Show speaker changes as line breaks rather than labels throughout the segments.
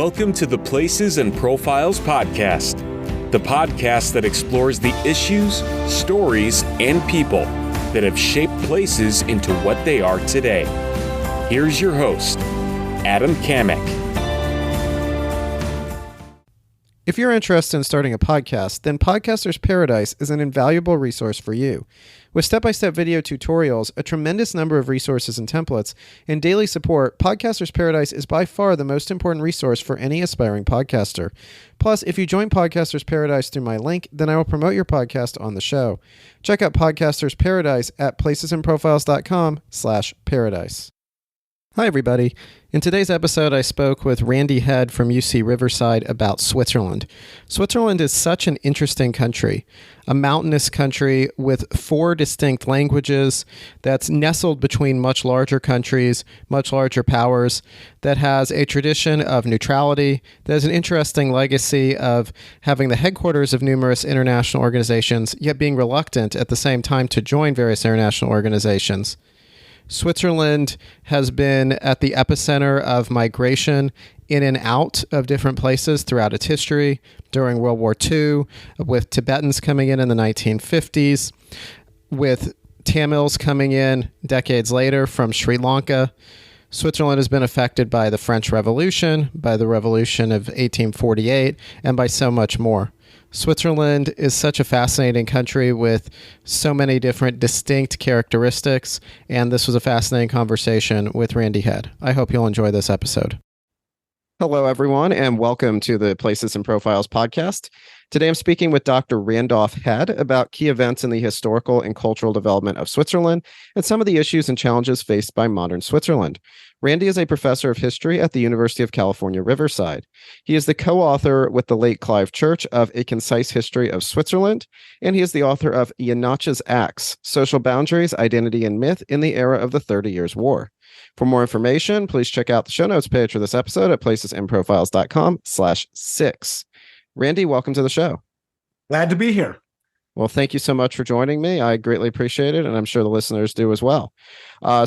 Welcome to the Places and Profiles podcast, the podcast that explores the issues, stories, and people that have shaped places into what they are today. Here's your host, Adam Kamek.
If you're interested in starting a podcast, then Podcaster's Paradise is an invaluable resource for you. With step-by-step video tutorials, a tremendous number of resources and templates, and daily support, Podcaster's Paradise is by far the most important resource for any aspiring podcaster. Plus, if you join Podcaster's Paradise through my link, then I will promote your podcast on the show. Check out Podcaster's Paradise at placesandprofiles.com/paradise. Hi, everybody. In today's episode, I spoke with Randy Head from UC Riverside about Switzerland. Switzerland is such an interesting country, a mountainous country with 4 distinct languages that's nestled between much larger countries, much larger powers, that has a tradition of neutrality, that has an interesting legacy of having the headquarters of numerous international organizations, yet being reluctant at the same time to join various international organizations. Switzerland has been at the epicenter of migration in and out of different places throughout its history, during World War II, with Tibetans coming in the 1950s, with Tamils coming in decades later from Sri Lanka. Switzerland has been affected by the French Revolution, by the Revolution of 1848, and by so much more. Switzerland is such a fascinating country with so many different distinct characteristics, and this was a fascinating conversation with Randy Head. I hope you'll enjoy this episode. Hello, everyone, and welcome to the Places and Profiles podcast. Today, I'm speaking with Dr. Randolph Head about key events in the historical and cultural development of Switzerland and some of the issues and challenges faced by modern Switzerland. Randy is a professor of history at the University of California, Riverside. He is the co-author with the late Clive Church of A Concise History of Switzerland, and he is the author of Janach's Acts, Social Boundaries, Identity, and Myth in the Era of the 30 Years' War. For more information, please check out the show notes page for this episode at placesandprofiles.com/6. Randy, welcome to the show.
Glad to be here.
Well, thank you so much for joining me. I greatly appreciate it, and I'm sure the listeners do as well.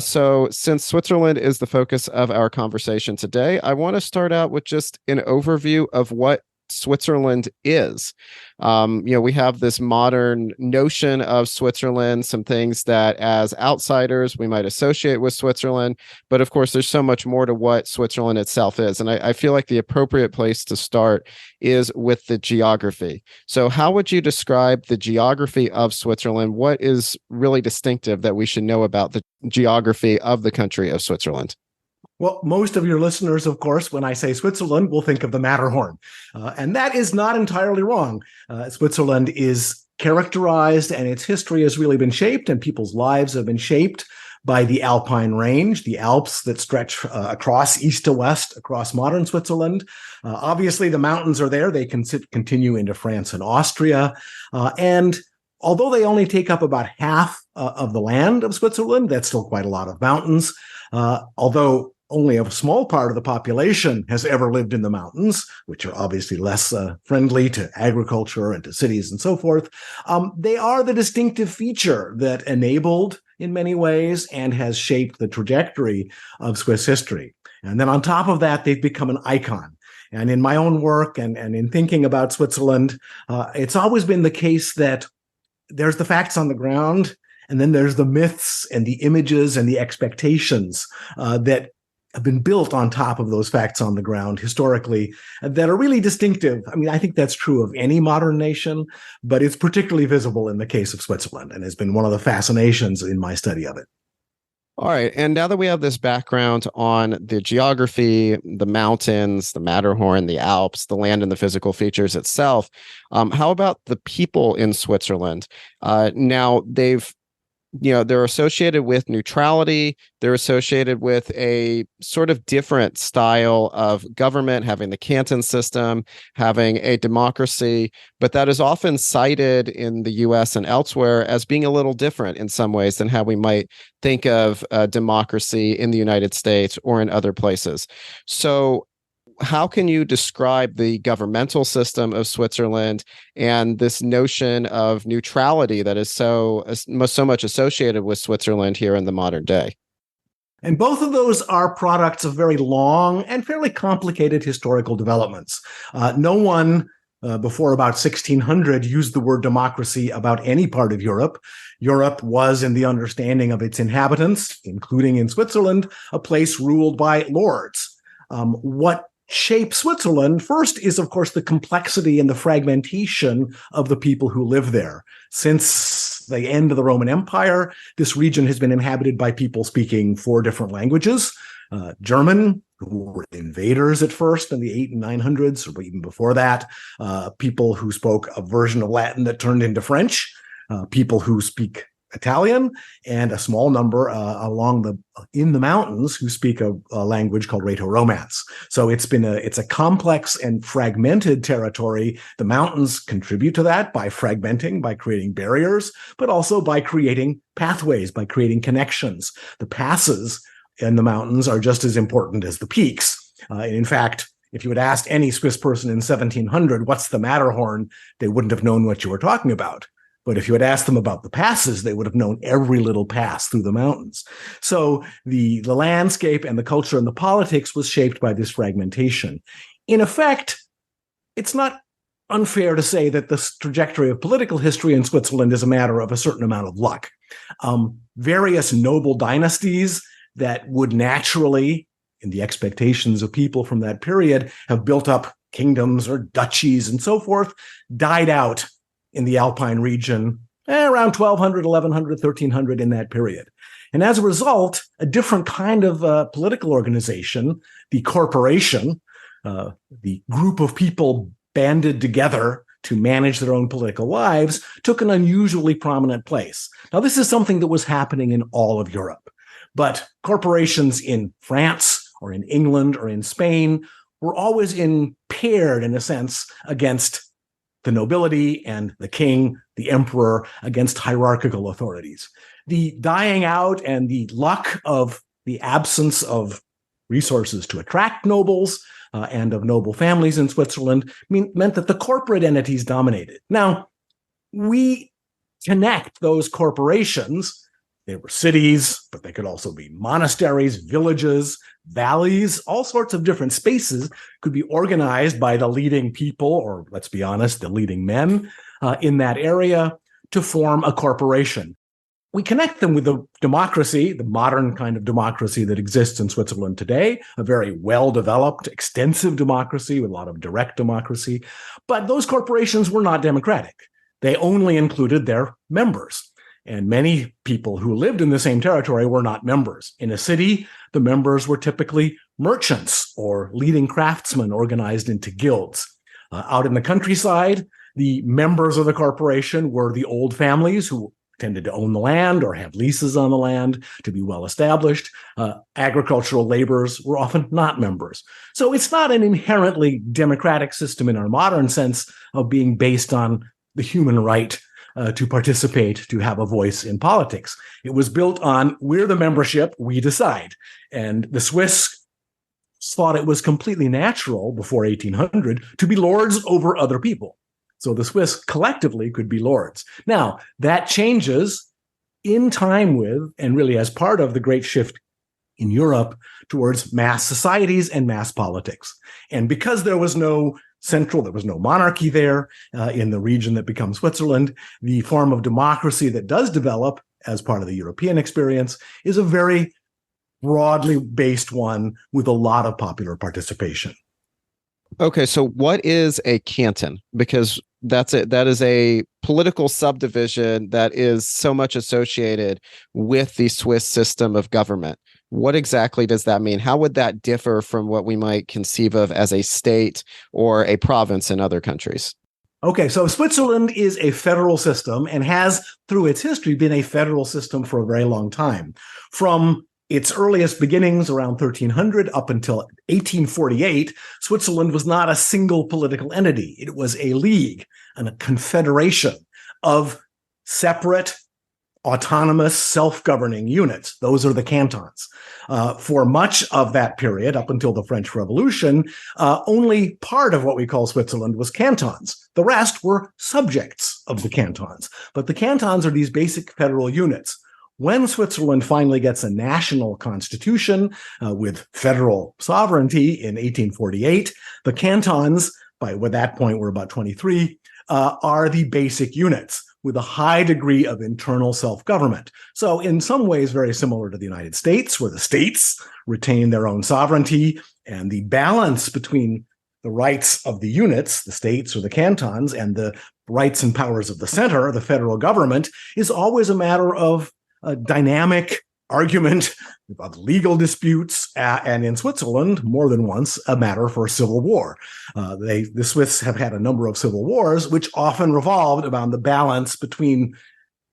So since Switzerland is the focus of our conversation today, I want to start out with just an overview of what Switzerland is. We have this modern notion of Switzerland, some things that as outsiders we might associate with Switzerland, but of course there's so much more to what Switzerland itself is. And I feel like the appropriate place to start is with the geography. So how would you describe the geography of Switzerland? What is really distinctive that we should know about the geography of the country of Switzerland?
Well, most of your listeners, of course, when I say Switzerland, will think of the Matterhorn. And that is not entirely wrong. Switzerland is characterized and its history has really been shaped and people's lives have been shaped by the Alpine range, the Alps that stretch across east to west, across modern Switzerland. Obviously, the mountains are there. They can continue into France and Austria. And although they only take up about half of the land of Switzerland, that's still quite a lot of mountains. Although only a small part of the population has ever lived in the mountains, which are obviously less friendly to agriculture and to cities and so forth. They are the distinctive feature that enabled, in many ways, and has shaped the trajectory of Swiss history. And then on top of that, they've become an icon. And in my own work and in thinking about Switzerland, it's always been the case that there's the facts on the ground, and then there's the myths and the images and the expectations that have been built on top of those facts on the ground historically that are really distinctive. I mean, I think that's true of any modern nation, but it's particularly visible in the case of Switzerland and has been one of the fascinations in my study of it.
All right. And now that we have this background on the geography, the mountains, the Matterhorn, the Alps, the land and the physical features itself, how about the people in Switzerland? Now, they're associated with neutrality. They're associated with a sort of different style of government, having the canton system, having a democracy, but that is often cited in the US and elsewhere as being a little different in some ways than how we might think of democracy in the United States or in other places. So how can you describe the governmental system of Switzerland and this notion of neutrality that is so much associated with Switzerland here in the modern day?
And both of those are products of very long and fairly complicated historical developments. No one before about 1600 used the word democracy about any part of Europe. Europe was, in the understanding of its inhabitants, including in Switzerland, a place ruled by lords. What shapes Switzerland first is, of course, the complexity and the fragmentation of the people who live there. Since the end of the Roman Empire, this region has been inhabited by people speaking 4 different languages. German, who were invaders at first in the 800s and 900s, or even before that, people who spoke a version of Latin that turned into French, people who speak Italian, and a small number in the mountains who speak a language called Rhaeto-Romance. So it's a complex and fragmented territory. The mountains contribute to that by fragmenting, by creating barriers, but also by creating pathways, by creating connections. The passes in the mountains are just as important as the peaks. In fact, if you had asked any Swiss person in 1700, what's the Matterhorn, they wouldn't have known what you were talking about. But if you had asked them about the passes, they would have known every little pass through the mountains. So the landscape and the culture and the politics was shaped by this fragmentation. In effect, it's not unfair to say that the trajectory of political history in Switzerland is a matter of a certain amount of luck. Various noble dynasties that would naturally, in the expectations of people from that period, have built up kingdoms or duchies and so forth, died out in the Alpine region around 1200, 1100, 1300 in that period. And as a result, a different kind of political organization, the corporation, the group of people banded together to manage their own political lives, took an unusually prominent place. Now, this is something that was happening in all of Europe, but corporations in France or in England or in Spain were always impaired, in a sense, against the nobility and the king, the emperor, against hierarchical authorities. The dying out and the luck of the absence of resources to attract nobles and of noble families in Switzerland meant that the corporate entities dominated. Now, we connect those corporations. They were cities, but they could also be monasteries, villages, valleys, all sorts of different spaces could be organized by the leading people, or let's be honest, the leading men in that area to form a corporation. We connect them with the democracy, the modern kind of democracy that exists in Switzerland today, a very well-developed, extensive democracy with a lot of direct democracy. But those corporations were not democratic. They only included their members. And many people who lived in the same territory were not members. In a city, the members were typically merchants or leading craftsmen organized into guilds. Out in the countryside, the members of the corporation were the old families who tended to own the land or have leases on the land to be well established. Agricultural laborers were often not members. So it's not an inherently democratic system in our modern sense of being based on the human right to participate, to have a voice in politics. It was built on, we're the membership, we decide. And the Swiss thought it was completely natural before 1800 to be lords over other people. So the Swiss collectively could be lords. Now, that changes in time with, and really as part of the great shift in Europe towards mass societies and mass politics. And because there was no monarchy there in the region that becomes Switzerland, the form of democracy that does develop as part of the European experience is a very broadly based one with a lot of popular participation.
Okay, so what is a canton? Because that's it. That is a political subdivision that is so much associated with the Swiss system of government. What exactly does that mean? How would that differ from what we might conceive of as a state or a province in other countries?
Okay, so Switzerland is a federal system and has, through its history, been a federal system for a very long time. From its earliest beginnings around 1300 up until 1848, Switzerland was not a single political entity. It was a league and a confederation of separate, autonomous, self-governing units. Those are the cantons. For much of that period, up until the French Revolution, only part of what we call Switzerland was cantons. The rest were subjects of the cantons. But the cantons are these basic federal units. When Switzerland finally gets a national constitution with federal sovereignty in 1848, the cantons, by that point were about 23, are the basic units with a high degree of internal self-government. So in some ways, very similar to the United States, where the states retain their own sovereignty, and the balance between the rights of the units, the states or the cantons, and the rights and powers of the center, the federal government, is always a matter of a dynamic argument of legal disputes, and in Switzerland, more than once, a matter for civil war. The Swiss have had a number of civil wars, which often revolved around the balance between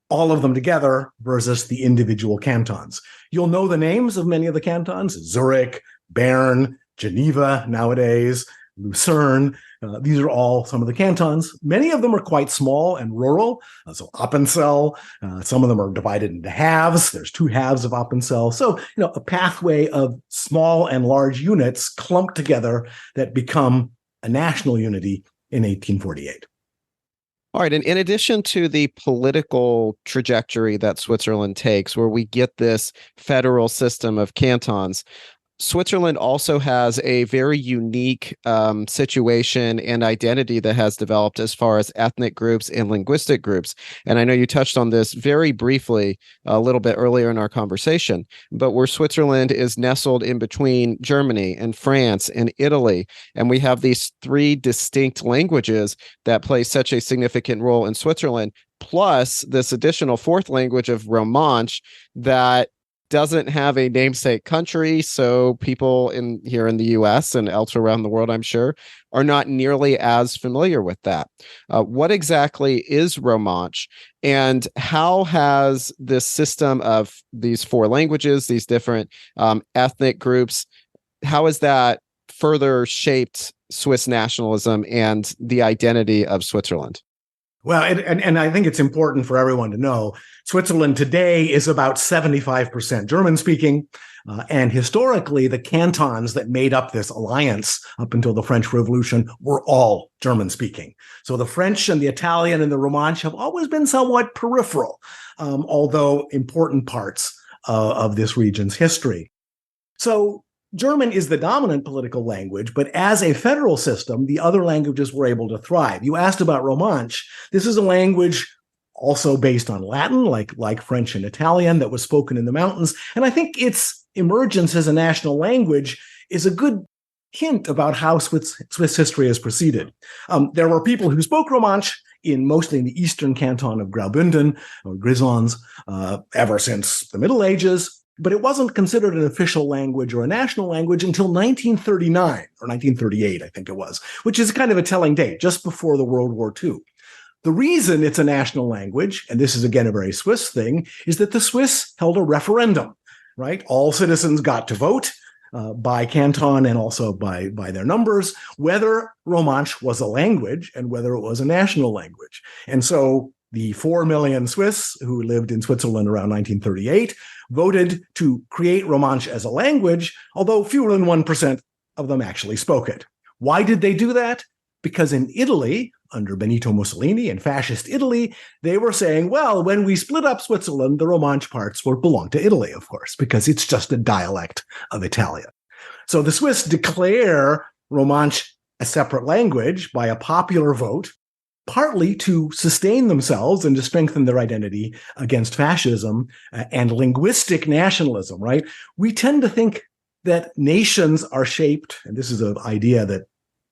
all of them together versus the individual cantons. You'll know the names of many of the cantons: Zurich, Bern, Geneva nowadays, Lucerne. These are all some of the cantons. Many of them are quite small and rural. So Appenzell, some of them are divided into halves. There's 2 halves of Appenzell. So, a pathway of small and large units clumped together that become a national unity in 1848.
All right. And in addition to the political trajectory that Switzerland takes, where we get this federal system of cantons, Switzerland also has a very unique situation and identity that has developed as far as ethnic groups and linguistic groups. And I know you touched on this very briefly a little bit earlier in our conversation, but where Switzerland is nestled in between Germany and France and Italy, and we have these 3 distinct languages that play such a significant role in Switzerland, plus this additional 4th language of Romansh that doesn't have a namesake country, so people here in the US and elsewhere around the world, I'm sure, are not nearly as familiar with that. What exactly is Romansh, and how has this system of these 4 languages, these different ethnic groups, how has that further shaped Swiss nationalism and the identity of Switzerland?
Well, and I think it's important for everyone to know, Switzerland today is about 75% German-speaking, and historically, the cantons that made up this alliance up until the French Revolution were all German-speaking. So the French and the Italian and the Romansh have always been somewhat peripheral, although important parts of this region's history. So German is the dominant political language, but as a federal system, the other languages were able to thrive. You asked about Romansh. This is a language also based on Latin, like French and Italian, that was spoken in the mountains. And I think its emergence as a national language is a good hint about how Swiss history has proceeded. There were people who spoke Romansh mostly in the eastern canton of Graubünden or Grisons ever since the Middle Ages. But it wasn't considered an official language or a national language until 1939 or 1938, I think it was, which is kind of a telling date, just before the World War II. The reason it's a national language, and this is again a very Swiss thing, is that the Swiss held a referendum, right? All citizens got to vote by canton and also by their numbers, whether Romansh was a language and whether it was a national language. And so the 4 million Swiss who lived in Switzerland around 1938 voted to create Romansh as a language, although fewer than 1% of them actually spoke it. Why did they do that? Because in Italy, under Benito Mussolini and fascist Italy, they were saying, well, when we split up Switzerland, the Romansh parts will belong to Italy, of course, because it's just a dialect of Italian. So the Swiss declare Romansh a separate language by a popular vote, partly to sustain themselves and to strengthen their identity against fascism and linguistic nationalism, right? We tend to think that nations are shaped, and this is an idea that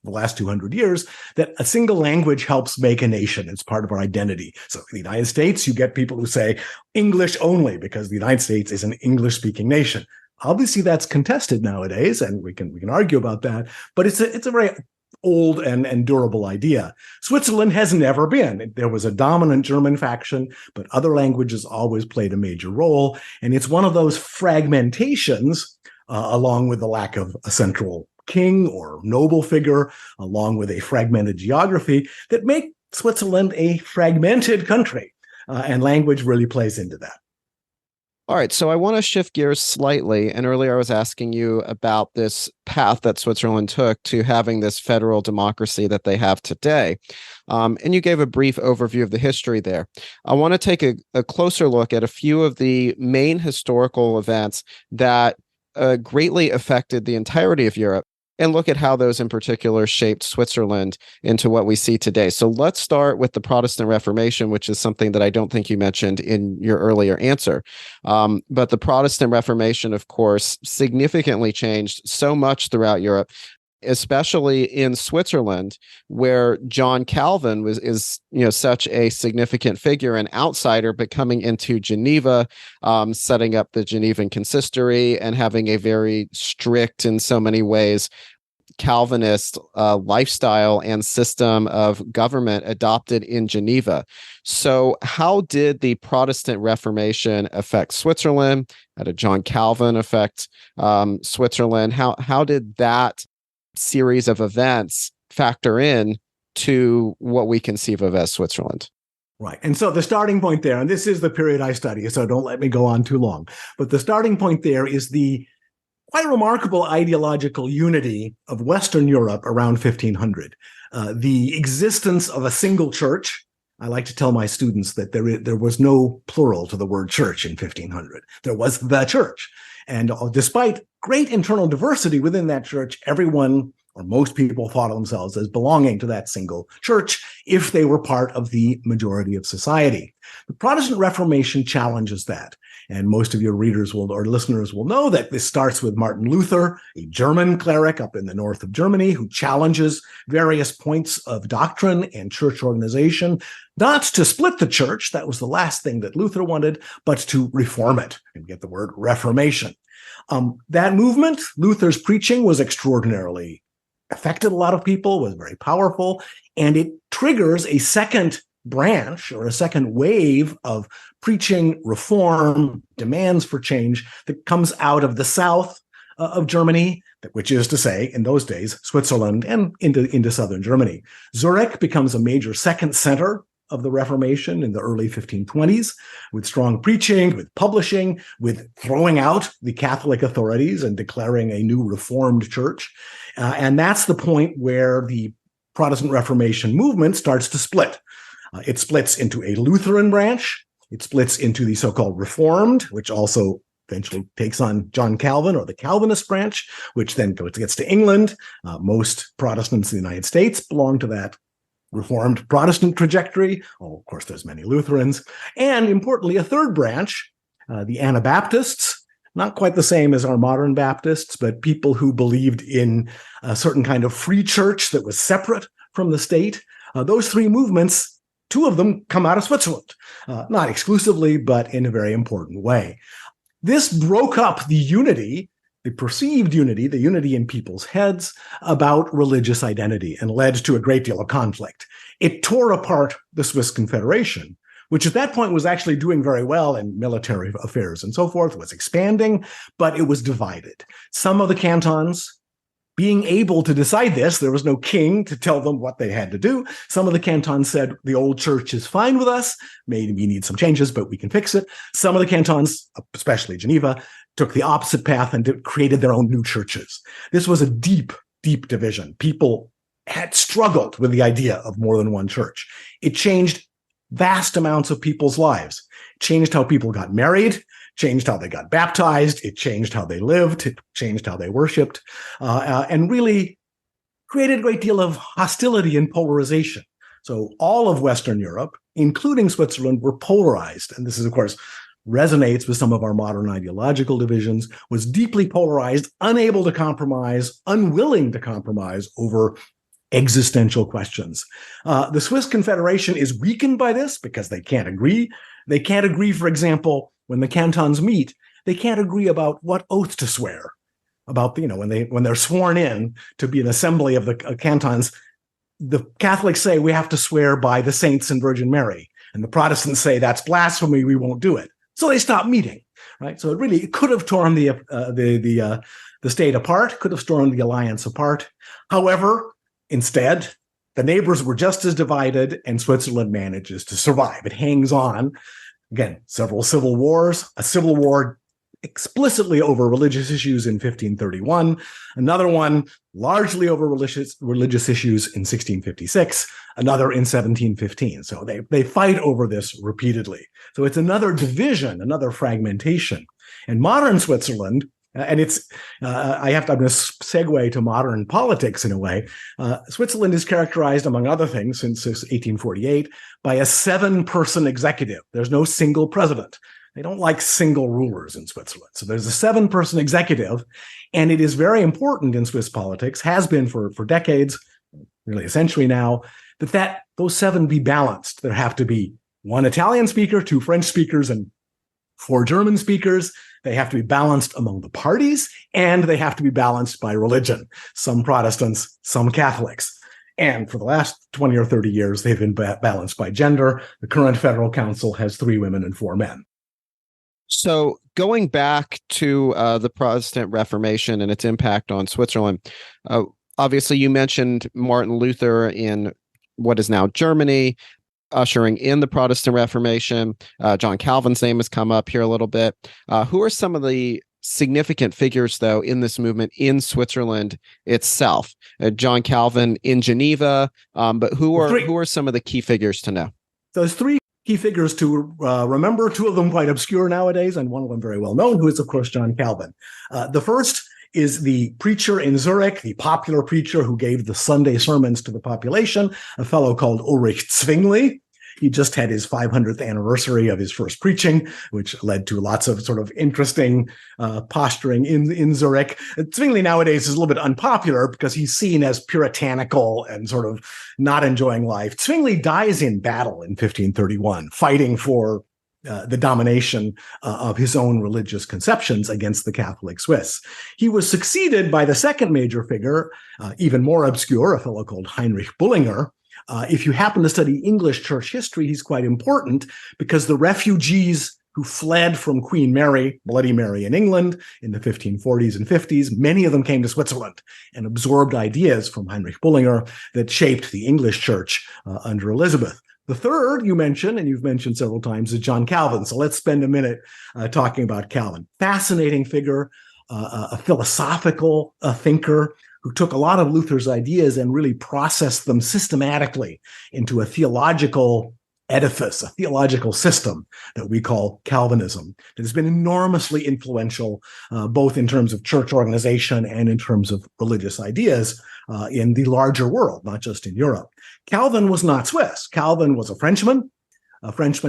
the last 200 years, that a single language helps make a nation. It's part of our identity. So in the United States, you get people who say English only because the United States is an English-speaking nation. Obviously, that's contested nowadays, and we can argue about that, but it's a very old and durable idea. Switzerland has never been. There was a dominant German faction, but other languages always played a major role. And it's one of those fragmentations, along with the lack of a central king or noble figure, along with a fragmented geography, that make Switzerland a fragmented country. And language really plays into that.
All right, so I want to shift gears slightly. And earlier I was asking you about this path that Switzerland took to having this federal democracy that they have today. And you gave a brief overview of the history there. I want to take a closer look at a few of the main historical events that greatly affected the entirety of Europe, and look at how those in particular shaped Switzerland into what we see today. So let's start with the Protestant Reformation, which is something that I don't think you mentioned in your earlier answer. But the Protestant Reformation, of course, significantly changed so much throughout Europe, especially in Switzerland, where John Calvin is such a significant figure, an outsider, but coming into Geneva, setting up the Genevan consistory and having a very strict, in so many ways, Calvinist lifestyle and system of government adopted in Geneva. So how did the Protestant Reformation affect Switzerland? How did John Calvin affect Switzerland? How did that series of events factor in to what we conceive of as Switzerland?
Right. And so the starting point there, and this is the period I study, so don't let me go on too long, but the starting point there is the quite remarkable ideological unity of Western Europe around 1500. The existence of a single church. I like to tell my students that there was no plural to the word church in 1500. There was the church. And despite great internal diversity within that church, everyone or most people thought of themselves as belonging to that single church if they were part of the majority of society. The Protestant Reformation challenges that. And most of your readers or listeners will know that this starts with Martin Luther, a German cleric up in the north of Germany, who challenges various points of doctrine and church organization, not to split the church, that was the last thing that Luther wanted, but to reform it, and get the word Reformation. That movement, Luther's preaching, was extraordinarily affected a lot of people, was very powerful, and it triggers a second branch or a second wave of preaching reform, demands for change that comes out of the south of Germany, which is to say, in those days, Switzerland and into southern Germany. Zurich becomes a major second center of the Reformation in the early 1520s, with strong preaching, with publishing, with throwing out the Catholic authorities and declaring a new Reformed church. And that's the point where the Protestant Reformation movement starts to split. It splits into a Lutheran branch. It splits into the so-called Reformed, which also eventually takes on John Calvin, or the Calvinist branch, which then gets to England. Most Protestants in the United States belong to that Reformed Protestant trajectory. Oh, of course, there's many Lutherans. And importantly, a third branch, the Anabaptists, not quite the same as our modern Baptists, but people who believed in a certain kind of free church that was separate from the state. Those three movements, two of them come out of Switzerland, not exclusively, but in a very important way. This broke up the unity, the perceived unity, the unity in people's heads about religious identity, and led to a great deal of conflict. It tore apart the Swiss Confederation, which at that point was actually doing very well in military affairs and so forth, was expanding, but it was divided. Some of the cantons, being able to decide this, there was no king to tell them what they had to do. Some of the cantons said, the old church is fine with us. Maybe we need some changes, but we can fix it. Some of the cantons, especially Geneva, took the opposite path and created their own new churches. This was a deep, deep division. People had struggled with the idea of more than one church. It changed vast amounts of people's lives. It changed how people got married, changed how they got baptized, it changed how they lived, it changed how they worshiped, and really created a great deal of hostility and polarization. So all of Western Europe, including Switzerland, were polarized. And this is, of course, resonates with some of our modern ideological divisions, was deeply polarized, unable to compromise, unwilling to compromise over existential questions. The Swiss Confederation is weakened by this because they can't agree. They can't agree, for example, when the cantons meet, they can't agree about what oath to swear. About, when they're sworn in to be an assembly of the cantons, the Catholics say we have to swear by the saints and Virgin Mary, and the Protestants say that's blasphemy, we won't do it. So they stop meeting, right? So it could have torn the state apart, could have torn the alliance apart. However, instead, the neighbors were just as divided, and Switzerland manages to survive. It hangs on. Again, several civil wars, a civil war explicitly over religious issues in 1531, another one largely over religious issues in 1656, another in 1715. So they fight over this repeatedly. So it's another division, another fragmentation. And modern Switzerland, and I'm going to segue to modern politics in a way. Switzerland is characterized, among other things, since 1848, by a 7-person executive. There's no single president. They don't like single rulers in Switzerland. So there's a 7-person executive, and it is very important in Swiss politics, has been for decades, really a century now, that those 7 be balanced. There have to be 1 Italian speaker, 2 French speakers, and 4 German speakers. They have to be balanced among the parties, and they have to be balanced by religion. Some Protestants, some Catholics. And for the last 20 or 30 years, they've been balanced by gender. The current federal council has 3 women and 4 men.
So going back to the Protestant Reformation and its impact on Switzerland, obviously you mentioned Martin Luther in what is now Germany, ushering in the Protestant Reformation. John Calvin's name has come up here a little bit. Who are some of the significant figures, though, in this movement in Switzerland itself? John Calvin in Geneva, but who are some of the key figures to know?
Those 3 key figures to remember, 2 of them quite obscure nowadays, and 1 of them very well known, who is, of course, John Calvin. The first is the preacher in Zurich, the popular preacher who gave the Sunday sermons to the population, a fellow called Ulrich Zwingli. He just had his 500th anniversary of his first preaching, which led to lots of sort of interesting posturing in Zurich. Zwingli nowadays is a little bit unpopular because he's seen as puritanical and sort of not enjoying life. Zwingli dies in battle in 1531, fighting for the domination of his own religious conceptions against the Catholic Swiss. He was succeeded by the second major figure, even more obscure, a fellow called Heinrich Bullinger. If you happen to study English church history, he's quite important because the refugees who fled from Queen Mary, Bloody Mary in England in the 1540s and 50s, many of them came to Switzerland and absorbed ideas from Heinrich Bullinger that shaped the English church under Elizabeth. The third you mentioned, and you've mentioned several times, is John Calvin. So let's spend a minute talking about Calvin. Fascinating figure, a philosophical thinker who took a lot of Luther's ideas and really processed them systematically into a theological edifice, a theological system that we call Calvinism, that has been enormously influential, both in terms of church organization and in terms of religious ideas in the larger world, not just in Europe. Calvin was not Swiss. Calvin was a Frenchman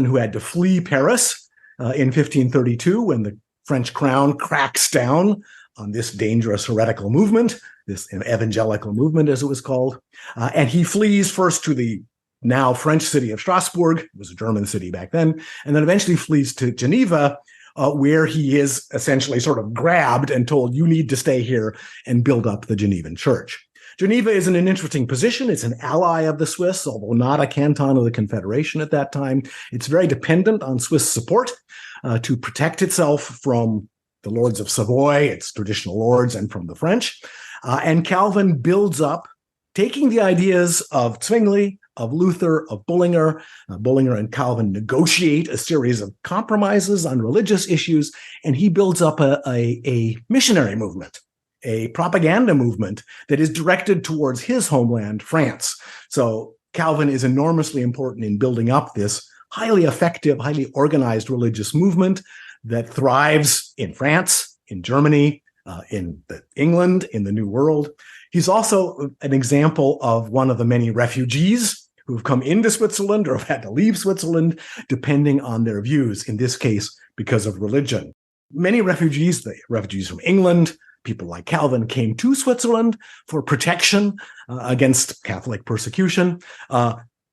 who had to flee Paris in 1532 when the French crown cracks down on this dangerous heretical movement, this evangelical movement, as it was called. And he flees first to the now French city of Strasbourg. It was a German city back then. And then eventually flees to Geneva, where he is essentially sort of grabbed and told, you need to stay here and build up the Genevan church. Geneva is in an interesting position. It's an ally of the Swiss, although not a canton of the Confederation at that time. It's very dependent on Swiss support to protect itself from the lords of Savoy, its traditional lords, and from the French. And Calvin builds up, taking the ideas of Zwingli, of Luther, of Bullinger. Bullinger and Calvin negotiate a series of compromises on religious issues, and he builds up a missionary movement, a propaganda movement that is directed towards his homeland, France. So Calvin is enormously important in building up this highly effective, highly organized religious movement that thrives in France, in Germany, in England, in the New World. He's also an example of one of the many refugees who've come into Switzerland or have had to leave Switzerland, depending on their views, in this case, because of religion. Many refugees, the refugees from England, people like Calvin, came to Switzerland for protection against Catholic persecution.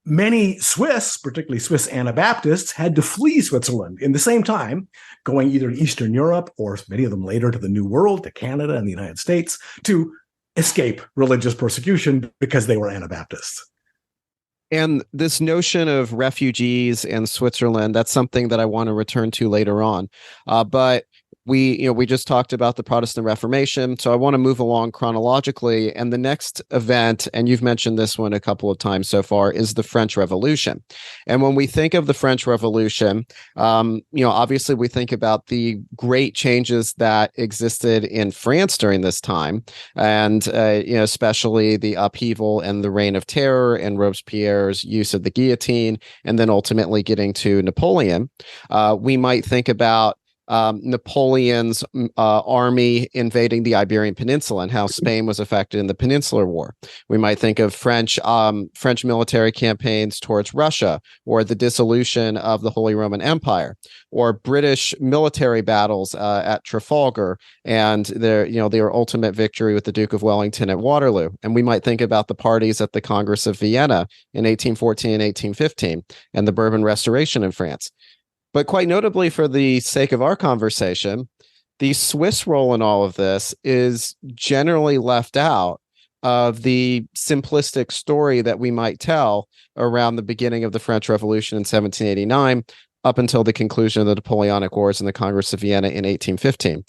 Many Swiss, particularly Swiss Anabaptists, had to flee Switzerland in the same time, going either to Eastern Europe or many of them later to the New World, to Canada and the United States, to escape religious persecution because they were Anabaptists.
And this notion of refugees in Switzerland, that's something that I want to return to later on. But we just talked about the Protestant Reformation, so I want to move along chronologically. And the next event, and you've mentioned this one a couple of times so far, is the French Revolution. And when we think of the French Revolution, obviously we think about the great changes that existed in France during this time, and especially the upheaval and the Reign of Terror and Robespierre's use of the guillotine, and then ultimately getting to Napoleon. We might think about Napoleon's army invading the Iberian Peninsula and how Spain was affected in the Peninsular War. We might think of French military campaigns towards Russia, or the dissolution of the Holy Roman Empire, or British military battles at Trafalgar and their ultimate victory with the Duke of Wellington at Waterloo. And we might think about the parties at the Congress of Vienna in 1814 and 1815 and the Bourbon Restoration in France. But quite notably, for the sake of our conversation, the Swiss role in all of this is generally left out of the simplistic story that we might tell around the beginning of the French Revolution in 1789 up until the conclusion of the Napoleonic Wars and the Congress of Vienna in 1815.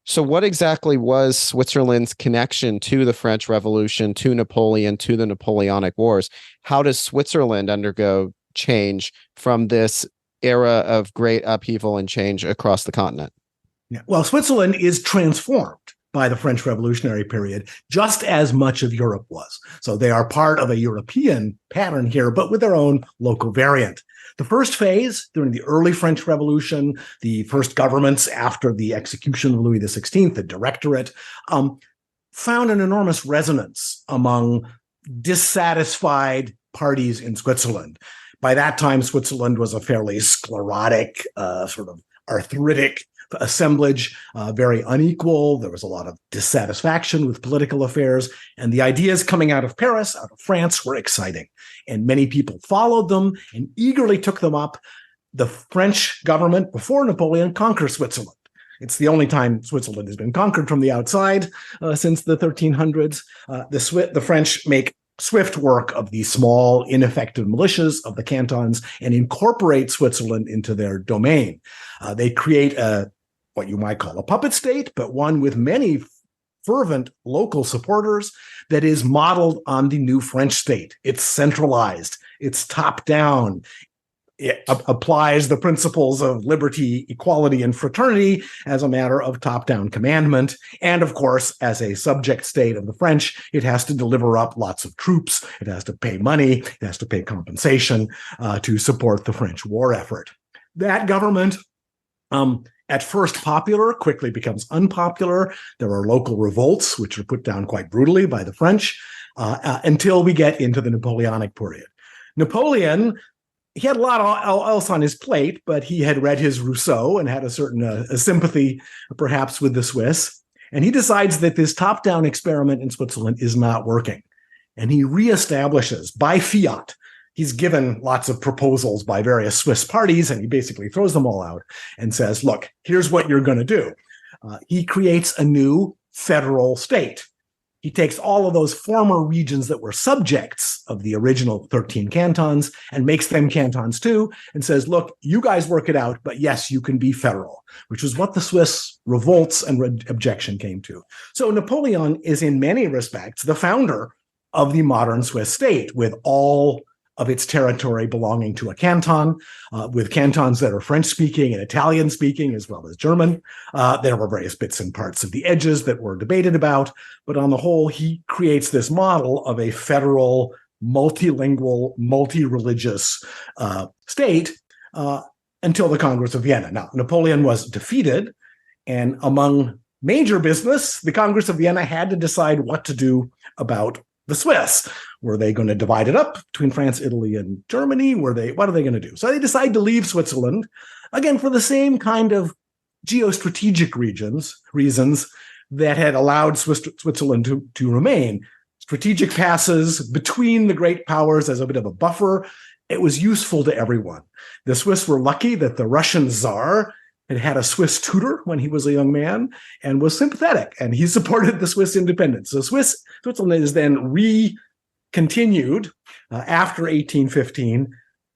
So what exactly was Switzerland's connection to the French Revolution, to Napoleon, to the Napoleonic Wars? How does Switzerland undergo change from this era of great upheaval and change across the continent?
Yeah. Well, Switzerland is transformed by the French Revolutionary period, just as much of Europe was. So they are part of a European pattern here, but with their own local variant. The first phase, during the early French Revolution, the first governments after the execution of Louis XVI, the Directorate, found an enormous resonance among dissatisfied parties in Switzerland. By that time, Switzerland was a fairly sclerotic, sort of arthritic assemblage, very unequal. There was a lot of dissatisfaction with political affairs, and the ideas coming out of Paris, out of France, were exciting. And many people followed them and eagerly took them up. The French government, before Napoleon, conquered Switzerland. It's the only time Switzerland has been conquered from the outside since the 1300s. The French make swift work of the small, ineffective militias of the cantons and incorporate Switzerland into their domain. They create what you might call a puppet state, but one with many fervent local supporters that is modeled on the new French state. It's centralized, it's top-down. It applies the principles of liberty, equality, and fraternity as a matter of top-down commandment. And of course, as a subject state of the French, it has to deliver up lots of troops. It has to pay money. It has to pay compensation to support the French war effort. That government, at first popular, quickly becomes unpopular. There are local revolts, which are put down quite brutally by the French, until we get into the Napoleonic period. Napoleon, he had a lot else on his plate, but he had read his Rousseau and had a certain sympathy, perhaps, with the Swiss. And he decides that this top-down experiment in Switzerland is not working. And he reestablishes, by fiat, he's given lots of proposals by various Swiss parties, and he basically throws them all out and says, look, here's what you're going to do. He creates a new federal state. He takes all of those former regions that were subjects of the original 13 cantons and makes them cantons too, and says, look, you guys work it out, but yes, you can be federal, which is what the Swiss revolts and objection came to. So Napoleon is in many respects the founder of the modern Swiss state, with all of its territory belonging to a canton, with cantons that are French-speaking and Italian-speaking, as well as German. There were various bits and parts of the edges that were debated about, but on the whole, he creates this model of a federal, multilingual, multi-religious state until the Congress of Vienna. Now, Napoleon was defeated, and among major business, the Congress of Vienna had to decide what to do about the Swiss. Were they going to divide it up between France, Italy, and Germany? What are they going to do? So they decide to leave Switzerland, again, for the same kind of geostrategic reasons that had allowed Switzerland to remain. Strategic passes between the great powers as a bit of a buffer. It was useful to everyone. The Swiss were lucky that the Russian Tsar had a Swiss tutor when he was a young man and was sympathetic, and he supported the Swiss independence. So Switzerland is then continued after 1815,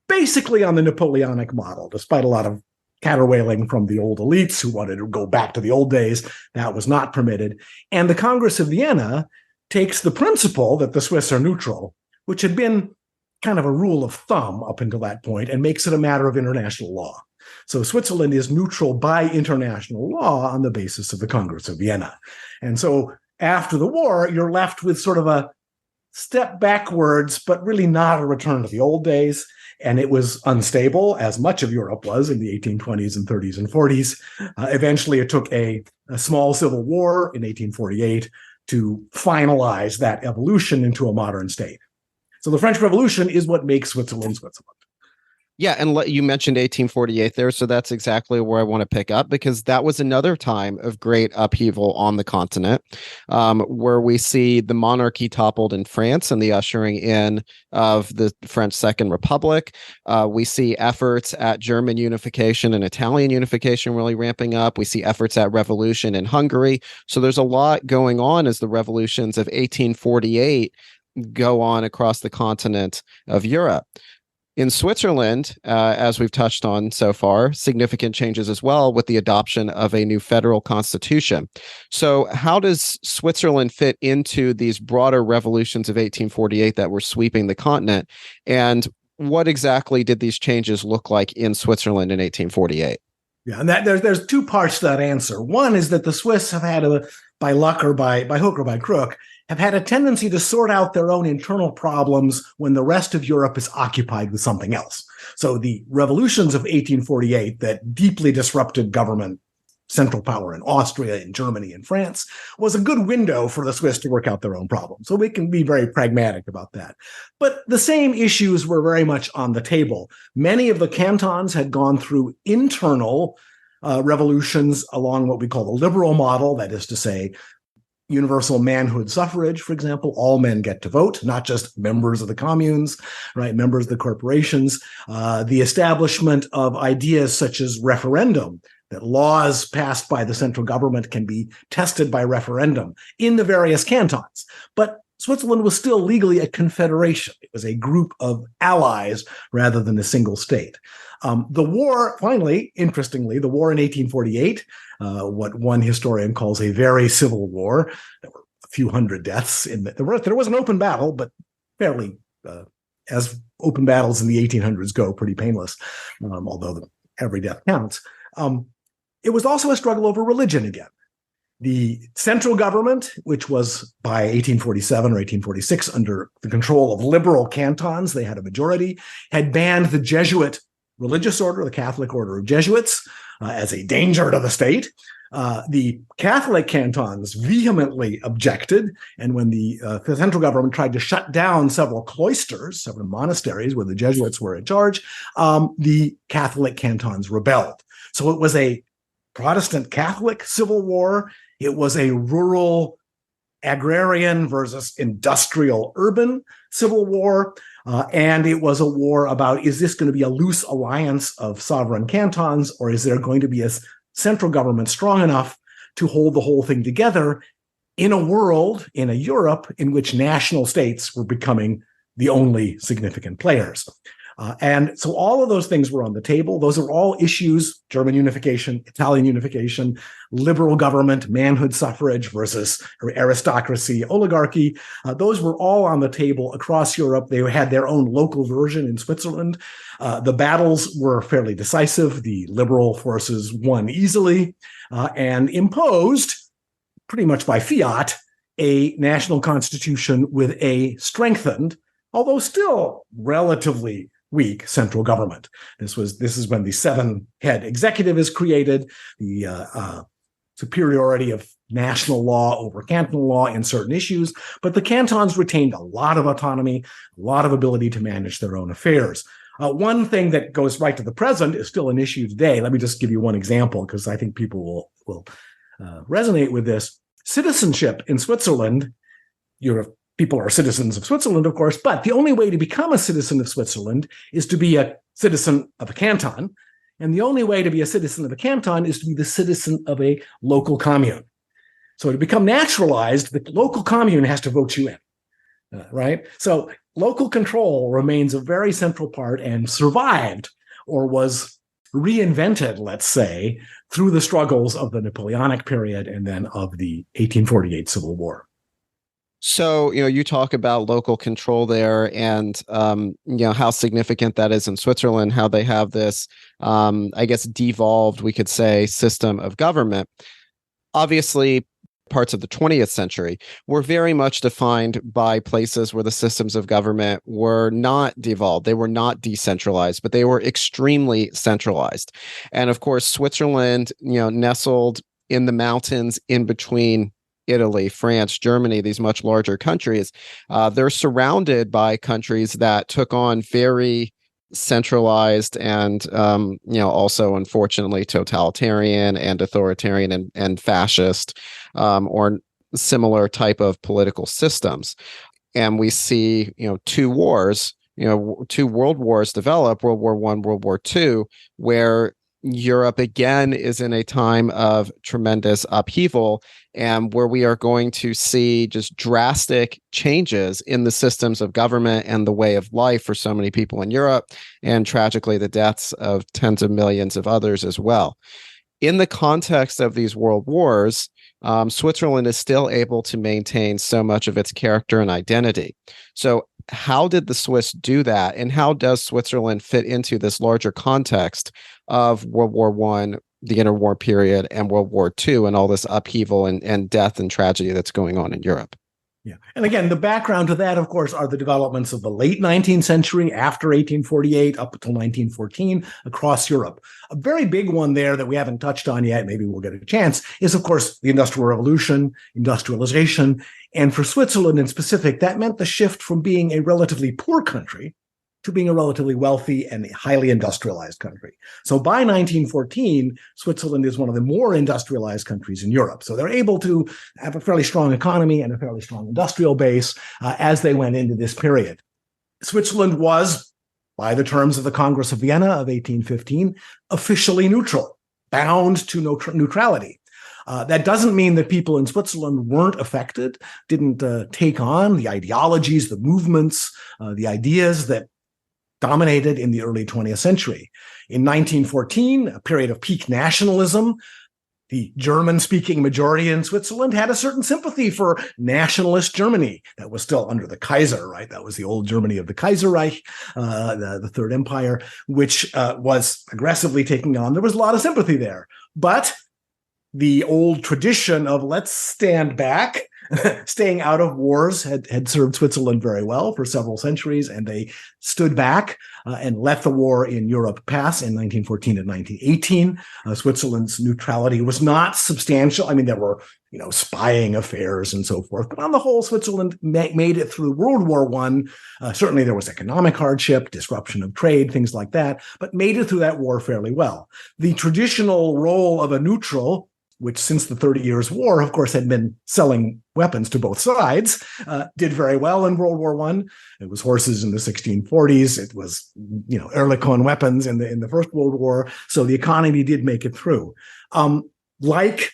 basically on the Napoleonic model, despite a lot of caterwauling from the old elites who wanted to go back to the old days. That was not permitted. And the Congress of Vienna takes the principle that the Swiss are neutral, which had been kind of a rule of thumb up until that point, and makes it a matter of international law. So Switzerland is neutral by international law on the basis of the Congress of Vienna. And so after the war, you're left with sort of a step backwards, but really not a return to the old days. And it was unstable, as much of Europe was in the 1820s and 30s and 40s. Eventually, it took a small civil war in 1848 to finalize that evolution into a modern state. So the French Revolution is what makes Switzerland Switzerland.
Yeah, and you mentioned 1848 there, so that's exactly where I want to pick up, because that was another time of great upheaval on the continent, where we see the monarchy toppled in France and the ushering in of the French Second Republic. We see efforts at German unification and Italian unification really ramping up. We see efforts at revolution in Hungary. So there's a lot going on as the revolutions of 1848 go on across the continent of Europe. In Switzerland, as we've touched on so far, significant changes as well with the adoption of a new federal constitution. So how does Switzerland fit into these broader revolutions of 1848 that were sweeping the continent? And what exactly did these changes look like in Switzerland in 1848?
Yeah, and there's two parts to that answer. One is that the Swiss have had, by luck or by hook or by crook, have had a tendency to sort out their own internal problems when the rest of Europe is occupied with something else. So the revolutions of 1848 that deeply disrupted government, central power in Austria, in Germany, and France, was a good window for the Swiss to work out their own problems. So we can be very pragmatic about that. But the same issues were very much on the table. Many of the cantons had gone through internal revolutions along what we call the liberal model, that is to say, universal manhood suffrage, for example. All men get to vote, not just members of the communes, right? Members of the corporations. The establishment of ideas such as referendum, that laws passed by the central government can be tested by referendum in the various cantons. But Switzerland was still legally a confederation. It was a group of allies rather than a single state. The war, finally, interestingly, the war in 1848, what one historian calls a very civil war. There were a few hundred deaths. There was an open battle, but fairly, as open battles in the 1800s go, pretty painless, although every death counts. It was also a struggle over religion again. The central government, which was by 1847 or 1846 under the control of liberal cantons, they had a majority, had banned the Jesuit religious order, the Catholic Order of Jesuits, as a danger to the state. The Catholic cantons vehemently objected, and when the central government tried to shut down several cloisters, several monasteries where the Jesuits were in charge, the Catholic cantons rebelled. So it was a Protestant Catholic civil war. It was a rural agrarian versus industrial urban civil war. And it was a war about, is this going to be a loose alliance of sovereign cantons, or is there going to be a central government strong enough to hold the whole thing together in a world, in a Europe, in which national states were becoming the only significant players? And so all of those things were on the table. Those are all issues: German unification, Italian unification, liberal government, manhood suffrage versus aristocracy, oligarchy. Those were all on the table across Europe. They had their own local version in Switzerland. The battles were fairly decisive. The liberal forces won easily and imposed, pretty much by fiat, a national constitution with a strengthened, although still relatively weak, central government. This is when the seven-head executive is created, the superiority of national law over cantonal law in certain issues, but the cantons retained a lot of autonomy, a lot of ability to manage their own affairs. One thing that goes right to the present is still an issue today. Let me just give you one example, because I think people will resonate with this. Citizenship in Switzerland, people are citizens of Switzerland, of course, but the only way to become a citizen of Switzerland is to be a citizen of a canton. And the only way to be a citizen of a canton is to be the citizen of a local commune. So to become naturalized, the local commune has to vote you in, right? So local control remains a very central part and survived, or was reinvented, let's say, through the struggles of the Napoleonic period and then of the 1848 Civil War.
So, you talk about local control there and, how significant that is in Switzerland, how they have this, I guess, devolved, we could say, system of government. Obviously, parts of the 20th century were very much defined by places where the systems of government were not devolved. They were not decentralized, but they were extremely centralized. And of course, Switzerland, nestled in the mountains in between Italy, France, Germany, these much larger countries, they're surrounded by countries that took on very centralized and, also, unfortunately, totalitarian and authoritarian and fascist or similar type of political systems. And we see, two wars, two world wars develop, World War I, World War II, where Europe again is in a time of tremendous upheaval and where we are going to see just drastic changes in the systems of government and the way of life for so many people in Europe, and tragically the deaths of tens of millions of others as well. In the context of these world wars, Switzerland is still able to maintain so much of its character and identity. So how did the Swiss do that? And how does Switzerland fit into this larger context of World War I, the interwar period, and World War II, and all this upheaval and death and tragedy that's going on in Europe?
Yeah. And again, the background to that, of course, are the developments of the late 19th century after 1848 up until 1914 across Europe. A very big one there that we haven't touched on yet, maybe we'll get a chance, is, of course, the Industrial Revolution, industrialization. And for Switzerland in specific, that meant the shift from being a relatively poor country to being a relatively wealthy and highly industrialized country. So by 1914, Switzerland is one of the more industrialized countries in Europe. So they're able to have a fairly strong economy and a fairly strong industrial base as they went into this period. Switzerland was, by the terms of the Congress of Vienna of 1815, officially neutral, bound to neutrality. That doesn't mean that people in Switzerland weren't affected, didn't take on the ideologies, the movements, the ideas that dominated in the early 20th century. In 1914, a period of peak nationalism, the German-speaking majority in Switzerland had a certain sympathy for nationalist Germany that was still under the Kaiser, right? That was the old Germany of the Kaiserreich, the Third Empire, which was aggressively taking on. There was a lot of sympathy there. But the old tradition of let's stand back, staying out of wars had served Switzerland very well for several centuries, and they stood back and let the war in Europe pass in 1914 and 1918. Switzerland's neutrality was not substantial. I mean, there were, spying affairs and so forth, but on the whole, Switzerland made it through World War I. Certainly there was economic hardship, disruption of trade, things like that, but made it through that war fairly well. The traditional role of a neutral, which since the 30 Years' War, of course, had been selling weapons to both sides, did very well in World War I. It was horses in the 1640s. It was, Ehrlichon weapons in the First World War. So the economy did make it through. Like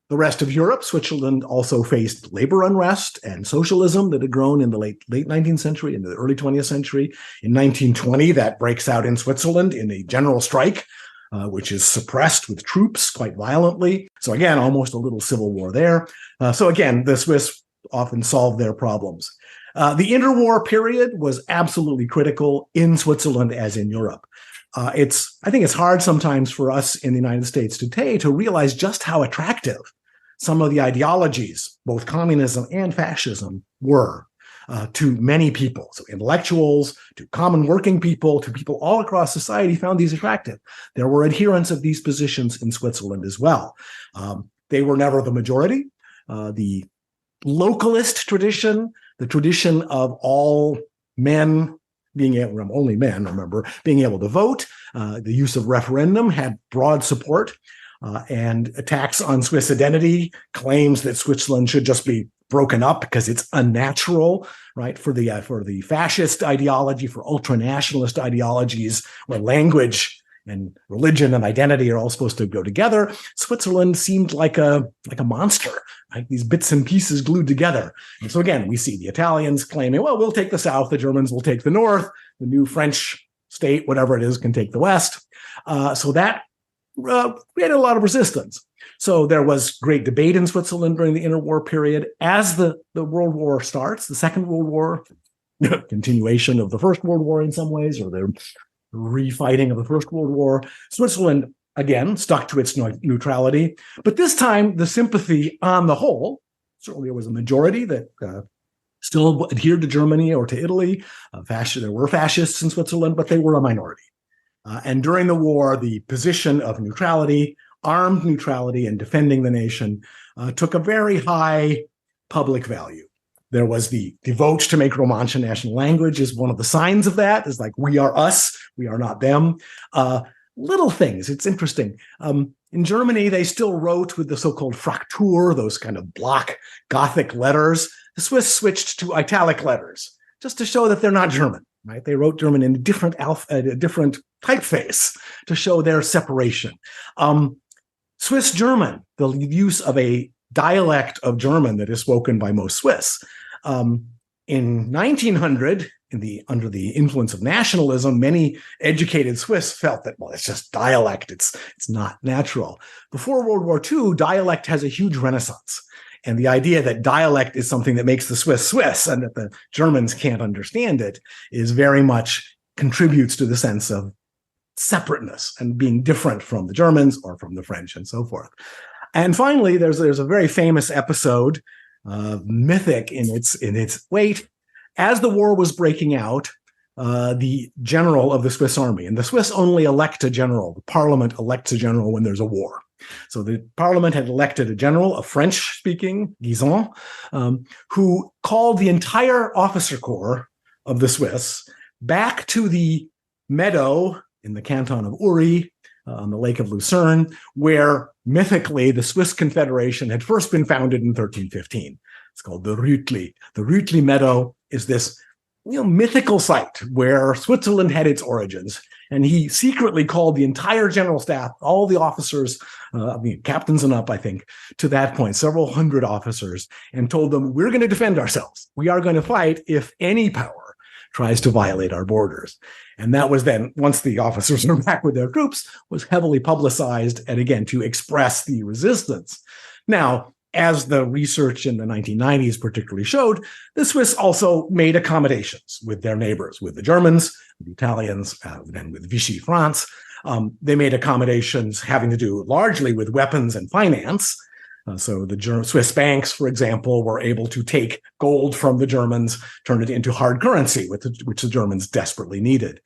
the rest of Europe, Switzerland also faced labor unrest and socialism that had grown in the late 19th century, into the early 20th century. In 1920, that breaks out in Switzerland in a general strike, which is suppressed with troops quite violently. So again, almost a little civil war there. So again, the Swiss often solved their problems. The interwar period was absolutely critical in Switzerland as in Europe. I think it's hard sometimes for us in the United States today to realize just how attractive some of the ideologies, both communism and fascism, were to many people. So intellectuals, to common working people, to people all across society found these attractive. There were adherents of these positions in Switzerland as well. They were never the majority. The localist tradition, the tradition of all men only men, remember, being able to vote, the use of referendum had broad support, and attacks on Swiss identity, claims that Switzerland should just be broken up because it's unnatural, right? For the fascist ideology, for ultra-nationalist ideologies, where language and religion and identity are all supposed to go together, Switzerland seemed like a monster, right? These bits and pieces glued together. And so again, we see the Italians claiming, well, we'll take the South, the Germans will take the North, the new French state, whatever it is, can take the West. So that created a lot of resistance. So there was great debate in Switzerland during the interwar period. As the World War starts, the Second World War, continuation of the First World War in some ways, or the refighting of the First World War, Switzerland, again, stuck to its neutrality. But this time, the sympathy on the whole, certainly there was a majority that still adhered to Germany or to Italy. There were fascists in Switzerland, but they were a minority. And during the war, the position of neutrality, armed neutrality, and defending the nation took a very high public value. There was the vote to make Romansh a national language is one of the signs of that. It's like, we are us, we are not them. Little things, it's interesting. In Germany, they still wrote with the so-called Fraktur, those kind of block Gothic letters. The Swiss switched to italic letters, just to show that they're not German, right? They wrote German in a different typeface to show their separation. Swiss German, the use of a dialect of German that is spoken by most Swiss. In 1900, under the influence of nationalism, many educated Swiss felt that, well, it's just dialect, it's not natural. Before World War II, dialect has a huge renaissance. And the idea that dialect is something that makes the Swiss Swiss and that the Germans can't understand it is very much contributes to the sense of separateness and being different from the Germans or from the French and so forth. And finally, there's a very famous episode, mythic in its weight. As the war was breaking out, the general of the Swiss army, and the Swiss only elect a general, the parliament elects a general when there's a war. So the parliament had elected a general, a French-speaking, Guisan, who called the entire officer corps of the Swiss back to the meadow in the canton of Uri, on the Lake of Lucerne, where mythically the Swiss Confederation had first been founded in 1315. It's called the Rütli. The Rütli Meadow is this mythical site where Switzerland had its origins. And he secretly called the entire general staff, all the officers, captains and up, I think, to that point, several hundred officers, and told them, we're going to defend ourselves. We are going to fight if any power tries to violate our borders. And that was then, once the officers were back with their troops, was heavily publicized, and again, to express the resistance. Now, as the research in the 1990s particularly showed, the Swiss also made accommodations with their neighbors, with the Germans, the Italians, and with Vichy France. They made accommodations having to do largely with weapons and finance. So the Swiss banks, for example, were able to take gold from the Germans, turn it into hard currency, which the Germans desperately needed.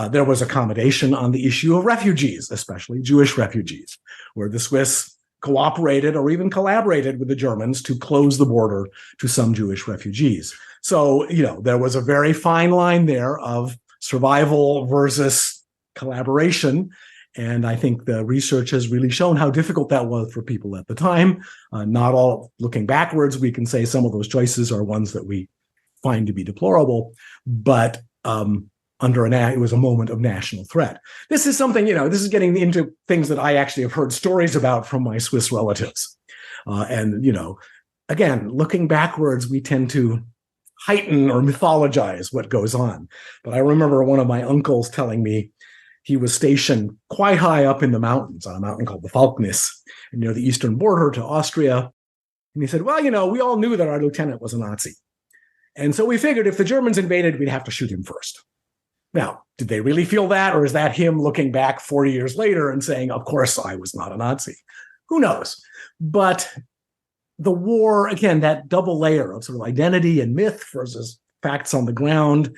There was accommodation on the issue of refugees, especially Jewish refugees, where the Swiss cooperated or even collaborated with the Germans to close the border to some Jewish refugees. So, there was a very fine line there of survival versus collaboration. And I think the research has really shown how difficult that was for people at the time. Not all, looking backwards, we can say some of those choices are ones that we find to be deplorable, but it was a moment of national threat. This is something, this is getting into things that I actually have heard stories about from my Swiss relatives. Again, looking backwards, we tend to heighten or mythologize what goes on. But I remember one of my uncles telling me he was stationed quite high up in the mountains on a mountain called the Falknis, near the eastern border to Austria. And he said, well, we all knew that our lieutenant was a Nazi. And so we figured if the Germans invaded, we'd have to shoot him first. Now, did they really feel that? Or is that him looking back 40 years later and saying, of course, I was not a Nazi? Who knows? But the war, again, that double layer of sort of identity and myth versus facts on the ground,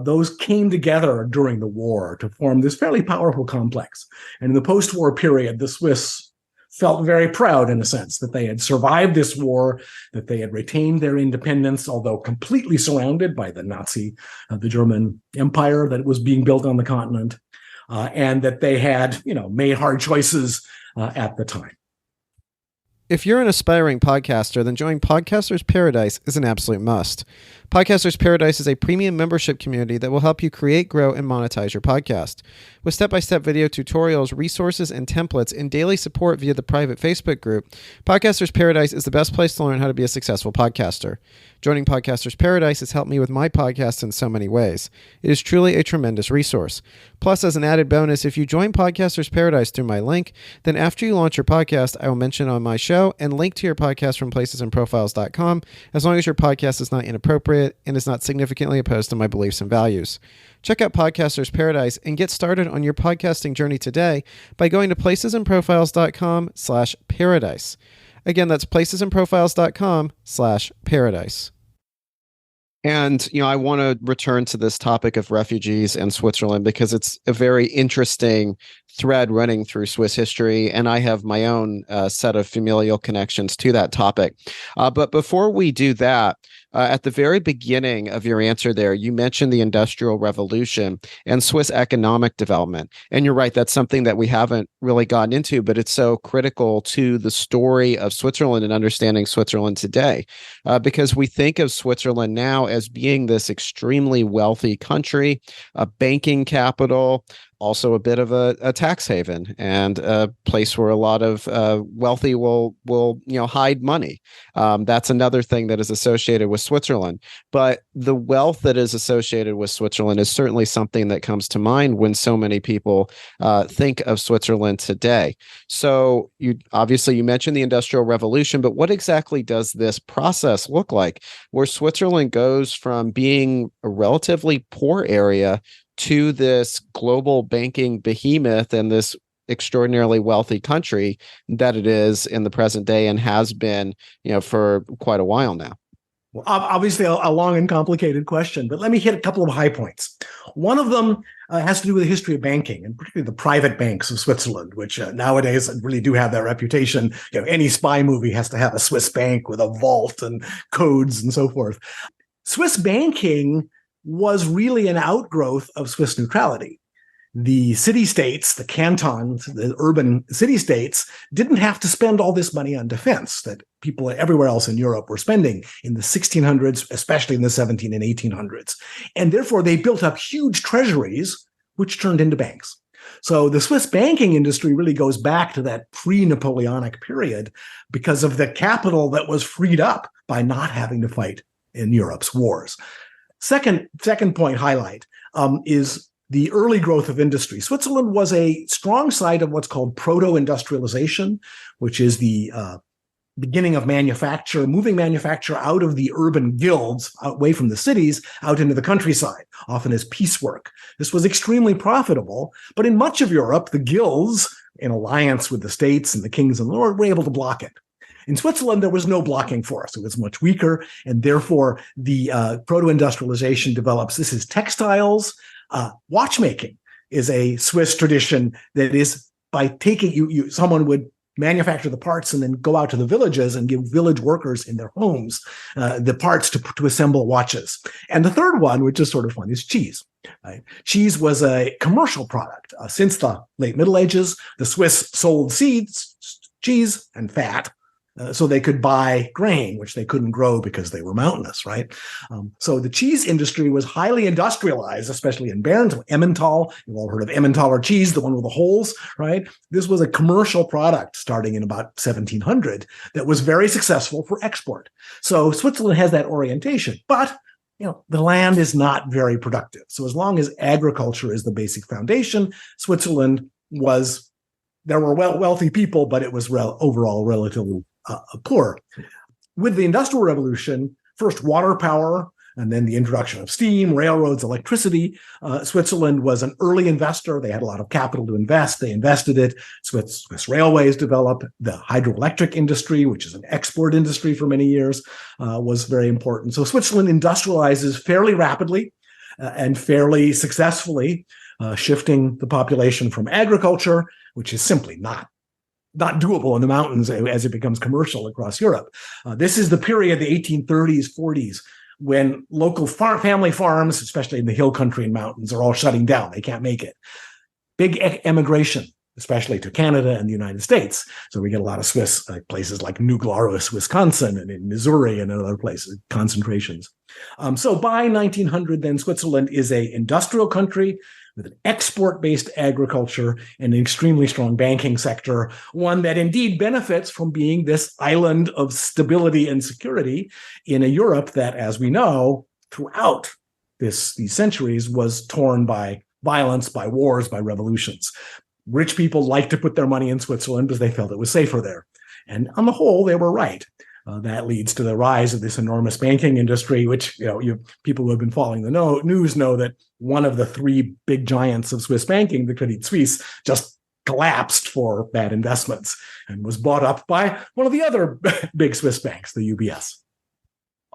those came together during the war to form this fairly powerful complex. And in the post-war period, the Swiss felt very proud, in a sense, that they had survived this war, that they had retained their independence, although completely surrounded by the German Empire that was being built on the continent, and that they had, made hard choices at the time.
If you're an aspiring podcaster, then joining Podcasters Paradise is an absolute must. Podcasters Paradise is a premium membership community that will help you create, grow, and monetize your podcast. With step-by-step video tutorials, resources, and templates, and daily support via the private Facebook group, Podcasters Paradise is the best place to learn how to be a successful podcaster. Joining Podcasters Paradise has helped me with my podcast in so many ways. It is truly a tremendous resource. Plus, as an added bonus, if you join Podcasters Paradise through my link, then after you launch your podcast, I will mention on my show and link to your podcast from placesandprofiles.com, as long as your podcast is not inappropriate and is not significantly opposed to my beliefs and values. Check out Podcasters Paradise and get started on your podcasting journey today by going to placesandprofiles.com/paradise. Again, that's placesandprofiles.com/paradise. And, I want to return to this topic of refugees and Switzerland because it's a very interesting thread running through Swiss history, and I have my own set of familial connections to that topic. But before we do that, at the very beginning of your answer there, you mentioned the Industrial Revolution and Swiss economic development. And you're right, that's something that we haven't really gotten into, but it's so critical to the story of Switzerland and understanding Switzerland today, because we think of Switzerland now as being this extremely wealthy country, a banking capital, also a bit of a tax haven and a place where a lot of wealthy will hide money. That's another thing that is associated with Switzerland. But the wealth that is associated with Switzerland is certainly something that comes to mind when so many people think of Switzerland today. So you mentioned the Industrial Revolution, but what exactly does this process look like, where Switzerland goes from being a relatively poor area to this global banking behemoth and this extraordinarily wealthy country that it is in the present day and has been, for quite a while now?
Well, obviously a long and complicated question, but let me hit a couple of high points. One of them has to do with the history of banking, and particularly the private banks of Switzerland, which nowadays really do have that reputation. Any spy movie has to have a Swiss bank with a vault and codes and so forth. Swiss banking was really an outgrowth of Swiss neutrality. The city-states, the cantons, the urban city-states didn't have to spend all this money on defense that people everywhere else in Europe were spending in the 1600s, especially in the 17 and 1800s. And therefore, they built up huge treasuries, which turned into banks. So the Swiss banking industry really goes back to that pre-Napoleonic period because of the capital that was freed up by not having to fight in Europe's wars. Second point highlight is the early growth of industry. Switzerland was a strong site of what's called proto-industrialization, which is the beginning of manufacture, moving manufacture out of the urban guilds, away from the cities, out into the countryside, often as piecework. This was extremely profitable, but in much of Europe, the guilds, in alliance with the states and the kings and lords, were able to block it. In Switzerland, there was no blocking force. It was much weaker, and therefore the proto-industrialization develops. This is textiles. Watchmaking is a Swiss tradition that is by taking someone would manufacture the parts and then go out to the villages and give village workers in their homes the parts to assemble watches. And the third one, which is sort of fun, is cheese. Right? Cheese was a commercial product. Since the late Middle Ages, the Swiss sold seeds, cheese, and fat, so they could buy grain, which they couldn't grow because they were mountainous, right? So the cheese industry was highly industrialized, especially in Bern, Emmental. You've all heard of Emmentaler cheese, the one with the holes, right? This was a commercial product starting in about 1700 that was very successful for export. So Switzerland has that orientation, but the land is not very productive. So as long as agriculture is the basic foundation, Switzerland there were wealthy people, but it was overall relatively poor. With the Industrial Revolution, first water power, and then the introduction of steam, railroads, electricity. Switzerland was an early investor. They had a lot of capital to invest. They invested it. Swiss railways developed. The hydroelectric industry, which is an export industry for many years, was very important. So Switzerland industrializes fairly rapidly and fairly successfully, shifting the population from agriculture, which is simply not doable in the mountains as it becomes commercial across Europe. This is the period, the 1830s, 40s, when local family farms, especially in the hill country and mountains, are all shutting down. They can't make it. Big emigration. especially to Canada and the United States. So we get a lot of Swiss places like New Glarus, Wisconsin, and in Missouri and in other places, concentrations. So by 1900, then Switzerland is an industrial country with an export-based agriculture and an extremely strong banking sector, one that indeed benefits from being this island of stability and security in a Europe that, as we know, throughout these centuries was torn by violence, by wars, by revolutions. Rich people liked to put their money in Switzerland because they felt it was safer there. And on the whole, they were right. That leads to the rise of this enormous banking industry, which people who have been following the news know that one of the three big giants of Swiss banking, the Credit Suisse, just collapsed for bad investments and was bought up by one of the other big Swiss banks, the UBS.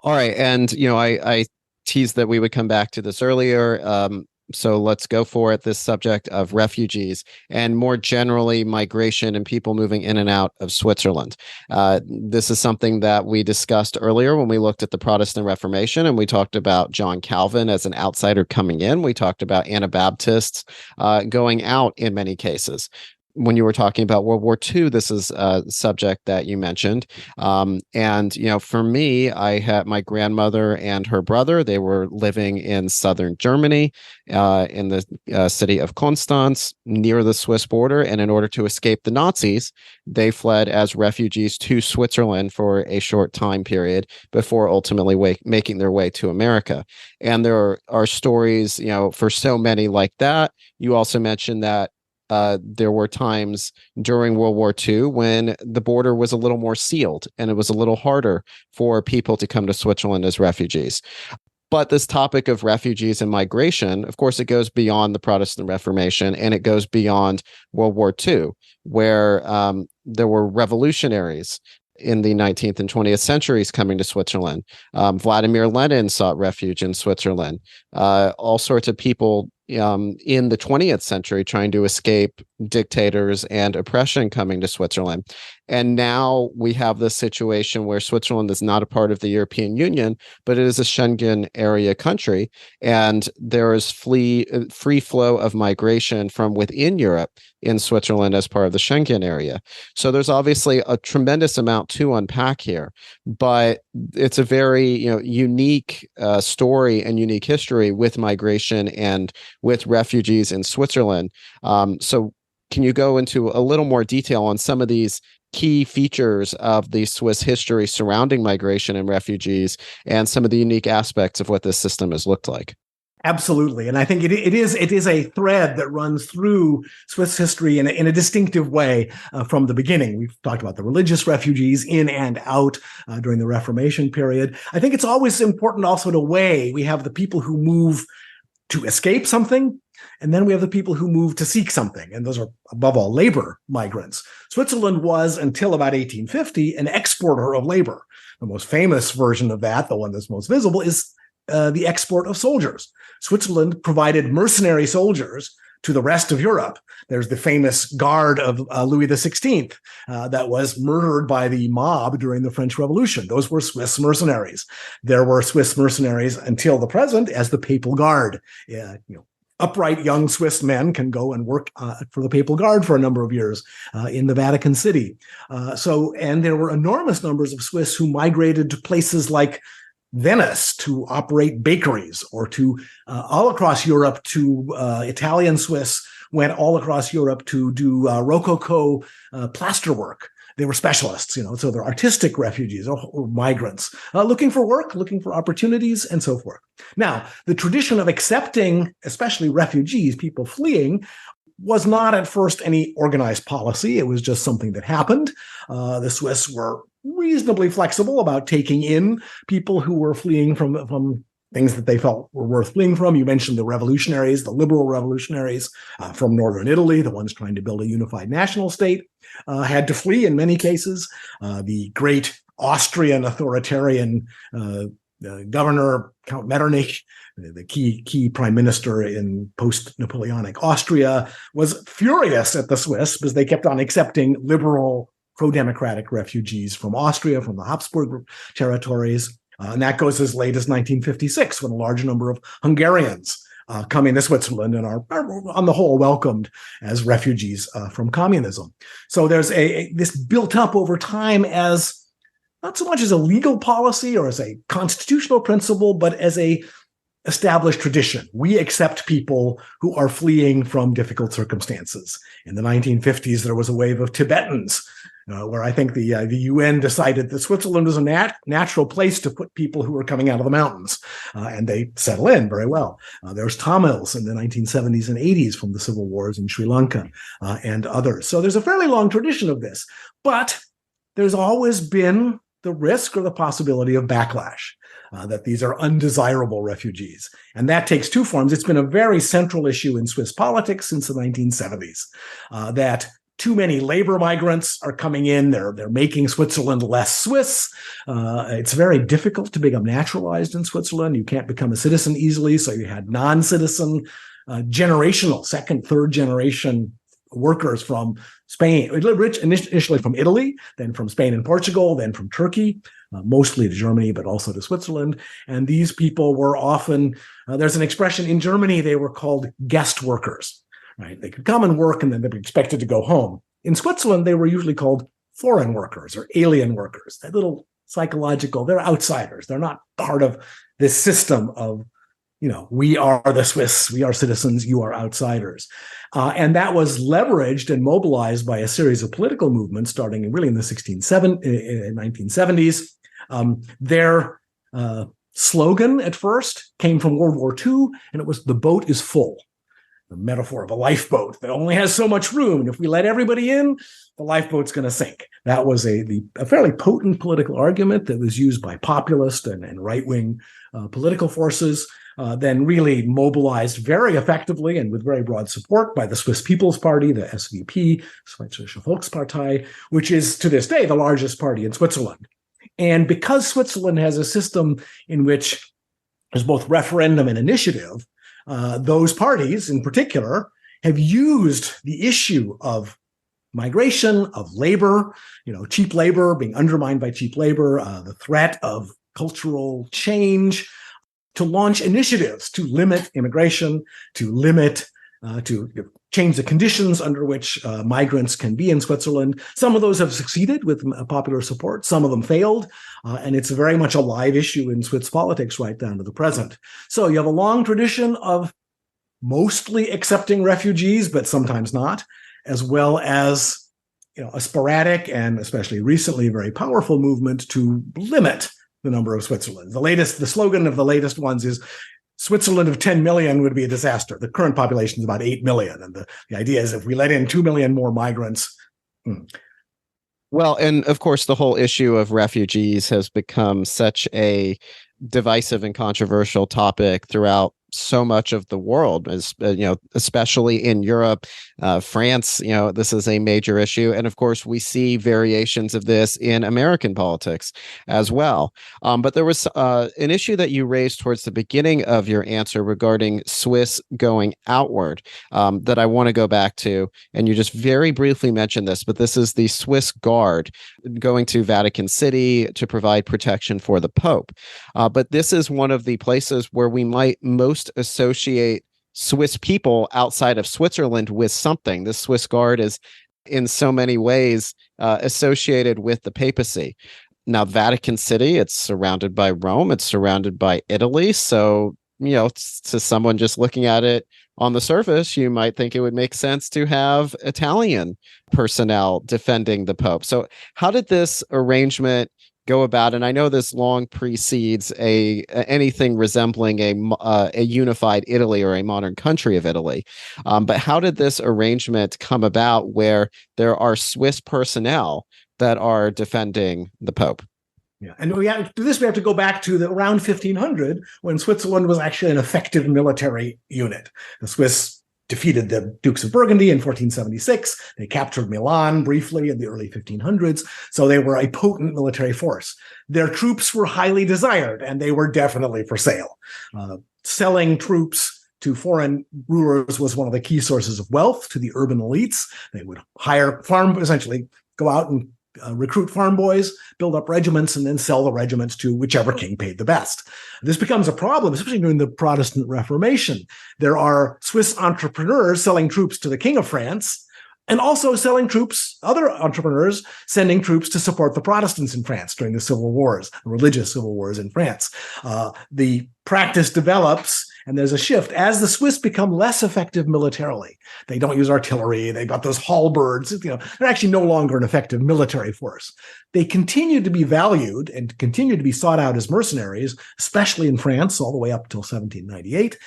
All right. And, I teased that we would come back to this earlier. So let's go for it. This subject of refugees and more generally migration and people moving in and out of Switzerland. This is something that we discussed earlier when we looked at the Protestant Reformation and we talked about John Calvin as an outsider coming in. We talked about Anabaptists going out in many cases. When you were talking about World War II, this is a subject that you mentioned. And, for me, I had my grandmother and her brother. They were living in southern Germany, in the city of Konstanz, near the Swiss border. And in order to escape the Nazis, they fled as refugees to Switzerland for a short time period before ultimately making their way to America. And there are stories, for so many like that. You also mentioned that there were times during World War II when the border was a little more sealed and it was a little harder for people to come to Switzerland as refugees. But this topic of refugees and migration, of course, it goes beyond the Protestant Reformation and it goes beyond World War II, where there were revolutionaries in the 19th and 20th centuries coming to Switzerland. Vladimir Lenin sought refuge in Switzerland. All sorts of people in the 20th century trying to escape dictators and oppression coming to Switzerland. And now we have this situation where Switzerland is not a part of the European Union, but it is a Schengen area country. And there is free flow of migration from within Europe in Switzerland as part of the Schengen area. So there's obviously a tremendous amount to unpack here, but it's a very unique story and unique history with migration and with refugees in Switzerland. So can you go into a little more detail on some of these key features of the Swiss history surrounding migration and refugees and some of the unique aspects of what this system has looked like?
Absolutely. And I think it is a thread that runs through Swiss history in a distinctive way from the beginning. We've talked about the religious refugees in and out during the Reformation period. I think it's always important also to weigh. We have the people who move to escape something, and then we have the people who move to seek something. And those are, above all, labor migrants. Switzerland was, until about 1850, an exporter of labor. The most famous version of that, the one that's most visible, is the export of soldiers. Switzerland provided mercenary soldiers to the rest of Europe. There's the famous guard of Louis XVI that was murdered by the mob during the French Revolution. Those were Swiss mercenaries. There were Swiss mercenaries until the present as the Papal Guard. Upright young Swiss men can go and work for the Papal Guard for a number of years in the Vatican City. And there were enormous numbers of Swiss who migrated to places like Venice to operate bakeries, or to all across Europe to Italian Swiss went all across Europe to do Rococo plasterwork. They were specialists, so they're artistic refugees or migrants looking for work, looking for opportunities, and so forth. Now, the tradition of accepting, especially refugees, people fleeing, was not at first any organized policy. It was just something that happened. The Swiss were reasonably flexible about taking in people who were fleeing from things that they felt were worth fleeing from. You mentioned the revolutionaries, the liberal revolutionaries from northern Italy, the ones trying to build a unified national state, had to flee in many cases. The great Austrian authoritarian governor, Count Metternich, the key prime minister in post-Napoleonic Austria, was furious at the Swiss because they kept on accepting liberal pro-democratic refugees from Austria, from the Habsburg territories. And that goes as late as 1956, when a large number of Hungarians coming to Switzerland and are on the whole welcomed as refugees from communism. So there's this built up over time as not so much as a legal policy or as a constitutional principle, but as a established tradition. We accept people who are fleeing from difficult circumstances. In the 1950s, there was a wave of Tibetans, where I think the UN decided that Switzerland was a natural place to put people who were coming out of the mountains, and they settle in very well. There's Tamils in the 1970s and 80s from the civil wars in Sri Lanka and others. So there's a fairly long tradition of this, but there's always been the risk or the possibility of backlash, that these are undesirable refugees. And that takes two forms. It's been a very central issue in Swiss politics since the 1970s, that too many labor migrants are coming in. They're making Switzerland less Swiss. It's very difficult to become naturalized in Switzerland. You can't become a citizen easily. So you had non-citizen, generational, second, third generation workers from Spain, initially from Italy, then from Spain and Portugal, then from Turkey, mostly to Germany, but also to Switzerland. And these people were often, there's an expression in Germany, they were called guest workers, right? They could come and work and then they'd be expected to go home. In Switzerland, they were usually called foreign workers or alien workers. That little psychological, they're outsiders. They're not part of this system of, we are the Swiss, we are citizens, you are outsiders. And that was leveraged and mobilized by a series of political movements starting really in the 1970s. Their slogan at first came from World War II, and it was, "The boat is full." The metaphor of a lifeboat that only has so much room. And if we let everybody in, the lifeboat's going to sink. That was a fairly potent political argument that was used by populist and right-wing political forces, then really mobilized very effectively and with very broad support by the Swiss People's Party, the SVP, Schweizerische Volkspartei, which is to this day the largest party in Switzerland. And because Switzerland has a system in which there's both referendum and initiative, those parties in particular have used the issue of migration, of labor, cheap labor being undermined by cheap labor, the threat of cultural change, to launch initiatives to limit immigration, to change the conditions under which migrants can be in Switzerland. Some of those have succeeded with popular support. Some of them failed. And it's very much a live issue in Swiss politics right down to the present. So you have a long tradition of mostly accepting refugees, but sometimes not, as well as a sporadic and especially recently very powerful movement to limit the number of Switzerland. The slogan of the latest ones is, Switzerland of 10 million would be a disaster. The current population is about 8 million. And the idea is if we let in 2 million more migrants.
Well, and of course, the whole issue of refugees has become such a divisive and controversial topic throughout so much of the world, as especially in Europe, France. This is a major issue, and of course, we see variations of this in American politics as well. But there was an issue that you raised towards the beginning of your answer regarding Swiss going outward that I want to go back to, and you just very briefly mentioned this. But this is the Swiss Guard going to Vatican City to provide protection for the Pope. But this is one of the places where we might most associate Swiss people outside of Switzerland with something. The Swiss Guard is in so many ways associated with the papacy. Now, Vatican City, it's surrounded by Rome, it's surrounded by Italy. So, to someone just looking at it on the surface, you might think it would make sense to have Italian personnel defending the Pope. So how did this arrangement go about? And I know this long precedes anything resembling a unified Italy or a modern country of Italy. But how did this arrangement come about where there are Swiss personnel that are defending the Pope?
Yeah, and we have to go back to around 1500 when Switzerland was actually an effective military unit. The Swiss defeated the Dukes of Burgundy in 1476. They captured Milan briefly in the early 1500s. So they were a potent military force. Their troops were highly desired, and they were definitely for sale. Selling troops to foreign rulers was one of the key sources of wealth to the urban elites. They would hire, essentially go out and recruit farm boys, build up regiments, and then sell the regiments to whichever king paid the best. This becomes a problem, especially during the Protestant Reformation. There are Swiss entrepreneurs selling troops to the King of France, and also selling troops, other entrepreneurs sending troops to support the Protestants in France during the civil wars, the religious civil wars in France. The practice develops, and there's a shift as the Swiss become less effective militarily. They don't use artillery. They've got those halberds. They're actually no longer an effective military force. They continue to be valued and continue to be sought out as mercenaries, especially in France, all the way up until 1798,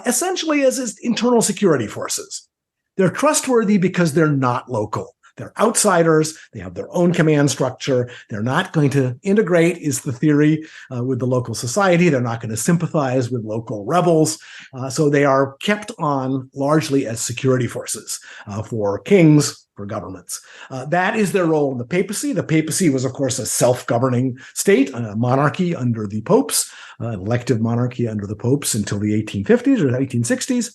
essentially as internal security forces. They're trustworthy because they're not local. They're outsiders. They have their own command structure. They're not going to integrate, is the theory, with the local society. They're not going to sympathize with local rebels. So they are kept on largely as security forces for kings, for governments. That is their role in the papacy. The papacy was, of course, a self-governing state, a monarchy under the popes, an elective monarchy under the popes until the 1850s or 1860s.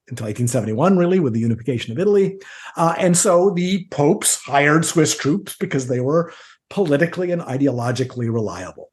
Until 1871, really, with the unification of Italy. And so the popes hired Swiss troops because they were politically and ideologically reliable.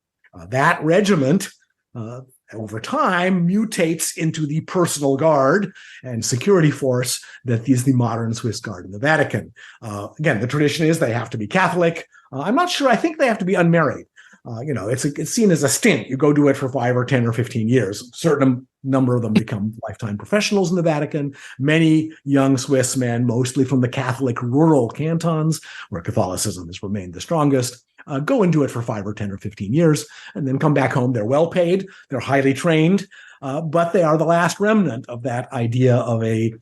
That regiment, over time, mutates into the personal guard and security force that is the modern Swiss Guard in the Vatican. Again, the tradition is they have to be Catholic. I'm not sure. I think they have to be unmarried. It's seen as a stint. You go do it for 5 or 10 or 15 years. A certain number of them become lifetime professionals in the Vatican. Many young Swiss men, mostly from the Catholic rural cantons, where Catholicism has remained the strongest, go and do it for 5 or 10 or 15 years, and then come back home. They're well paid. They're highly trained, but they are the last remnant of that idea of a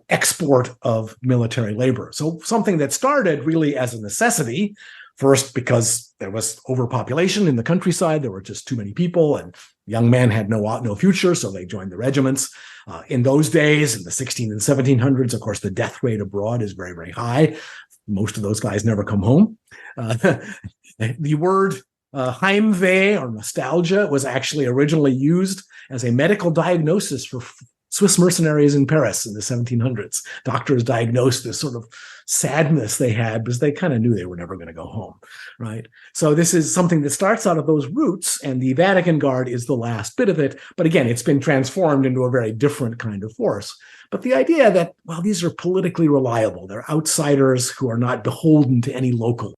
export of military labor. So something that started really as a necessity, first, because there was overpopulation in the countryside. There were just too many people, and young men had no future, so they joined the regiments. In those days, in the 16 and 1700s, of course, the death rate abroad is very, very high. Most of those guys never come home. The word Heimweh, or nostalgia, was actually originally used as a medical diagnosis for Swiss mercenaries in Paris in the 1700s. Doctors diagnosed this sort of sadness they had because they kind of knew they were never going to go home, right? So this is something that starts out of those roots, and the Vatican Guard is the last bit of it. But again, it's been transformed into a very different kind of force. But the idea that, well, these are politically reliable, they're outsiders who are not beholden to any local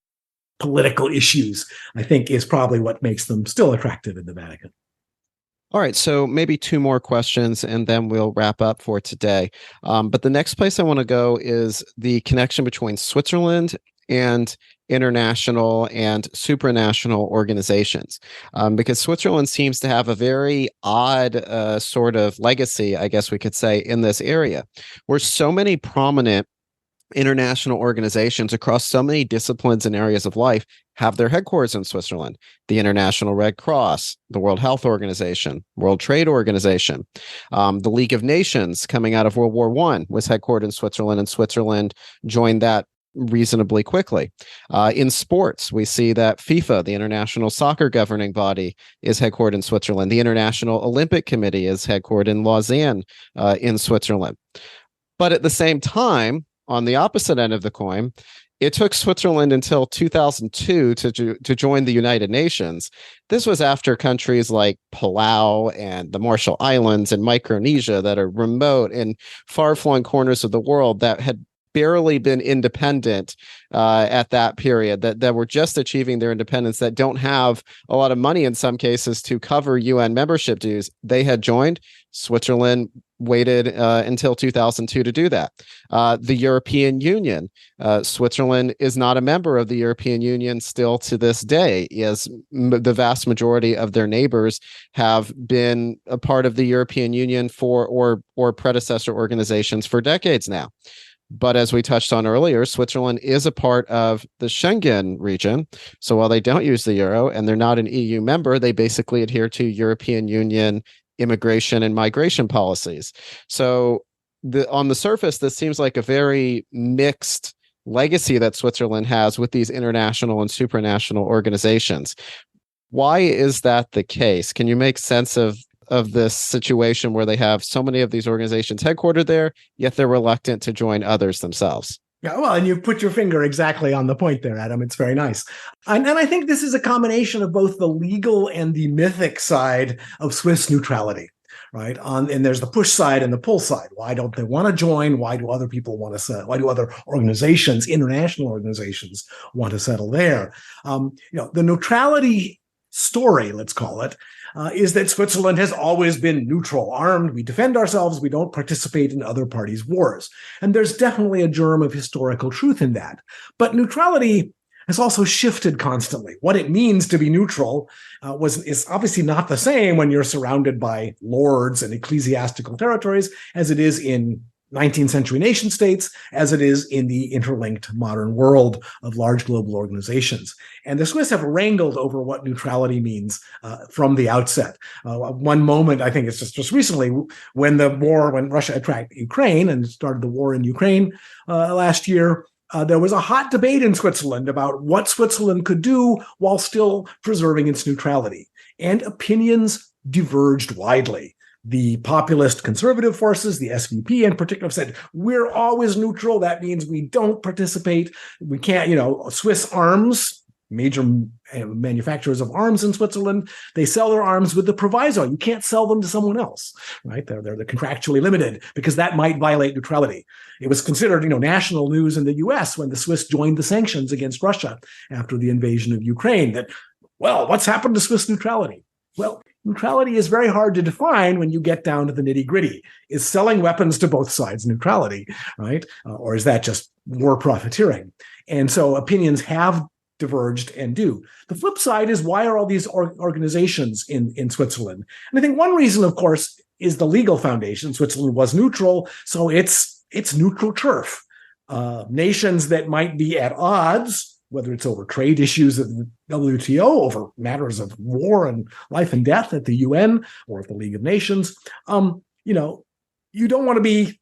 political issues, I think is probably what makes them still attractive in the Vatican.
All right, so maybe 2 more questions, and then we'll wrap up for today. But the next place I want to go is the connection between Switzerland and international and supranational organizations, because Switzerland seems to have a very odd sort of legacy, I guess we could say, in this area, where so many prominent international organizations across so many disciplines and areas of life have their headquarters in Switzerland. The International Red Cross, the World Health Organization, World Trade Organization, the League of Nations coming out of World War I was headquartered in Switzerland, and Switzerland joined that reasonably quickly. In sports, we see that FIFA, the international soccer governing body, is headquartered in Switzerland. The International Olympic Committee is headquartered in Lausanne, in Switzerland. But at the same time, on the opposite end of the coin, it took Switzerland until 2002 to join the United Nations. This was after countries like Palau and the Marshall Islands and Micronesia, that are remote and far-flung corners of the world that had barely been independent at that period, that were just achieving their independence, that don't have a lot of money in some cases to cover UN membership dues. They had joined. Switzerland waited until 2002 to do that. The European Union, Switzerland is not a member of the European Union still to this day, as the vast majority of their neighbors have been a part of the European Union or predecessor organizations for decades now. But as we touched on earlier, Switzerland is a part of the Schengen region. So while they don't use the euro and they're not an EU member, they basically adhere to European Union immigration and migration policies. So on the surface, this seems like a very mixed legacy that Switzerland has with these international and supranational organizations. Why is that the case? Can you make sense of this situation where they have so many of these organizations headquartered there, yet they're reluctant to join others themselves?
Yeah, well, and you put your finger exactly on the point there, Adam. It's very nice. And I think this is a combination of both the legal and the mythic side of Swiss neutrality, right? And there's the push side and the pull side. Why don't they want to join? Why do other people want to settle? Why do other organizations, international organizations, want to settle there? The neutrality story, let's call it, is that Switzerland has always been neutral, armed. We defend ourselves. We don't participate in other parties' wars. And there's definitely a germ of historical truth in that. But neutrality has also shifted constantly. What it means to be neutral is obviously not the same when you're surrounded by lords and ecclesiastical territories as it is in 19th century nation states, as it is in the interlinked modern world of large global organizations. And the Swiss have wrangled over what neutrality means from the outset. One moment, I think it's just recently, when Russia attacked Ukraine and started the war in Ukraine last year, there was a hot debate in Switzerland about what Switzerland could do while still preserving its neutrality. And opinions diverged widely. The populist conservative forces, the SVP in particular, said, we're always neutral. That means we don't participate. We can't, Swiss arms, major manufacturers of arms in Switzerland, they sell their arms with the proviso. You can't sell them to someone else, right? They're contractually limited because that might violate neutrality. It was considered, national news in the US when the Swiss joined the sanctions against Russia after the invasion of Ukraine that, well, what's happened to Swiss neutrality? Well, neutrality is very hard to define when you get down to the nitty-gritty. Is selling weapons to both sides neutrality, right? Or is that just war profiteering? And so opinions have diverged and do. The flip side is, why are all these organizations in Switzerland? And I think one reason, of course, is the legal foundation. Switzerland was neutral, so it's neutral turf. Nations that might be at odds, whether it's over trade issues at the WTO, over matters of war and life and death at the UN or at the League of Nations, you don't want to be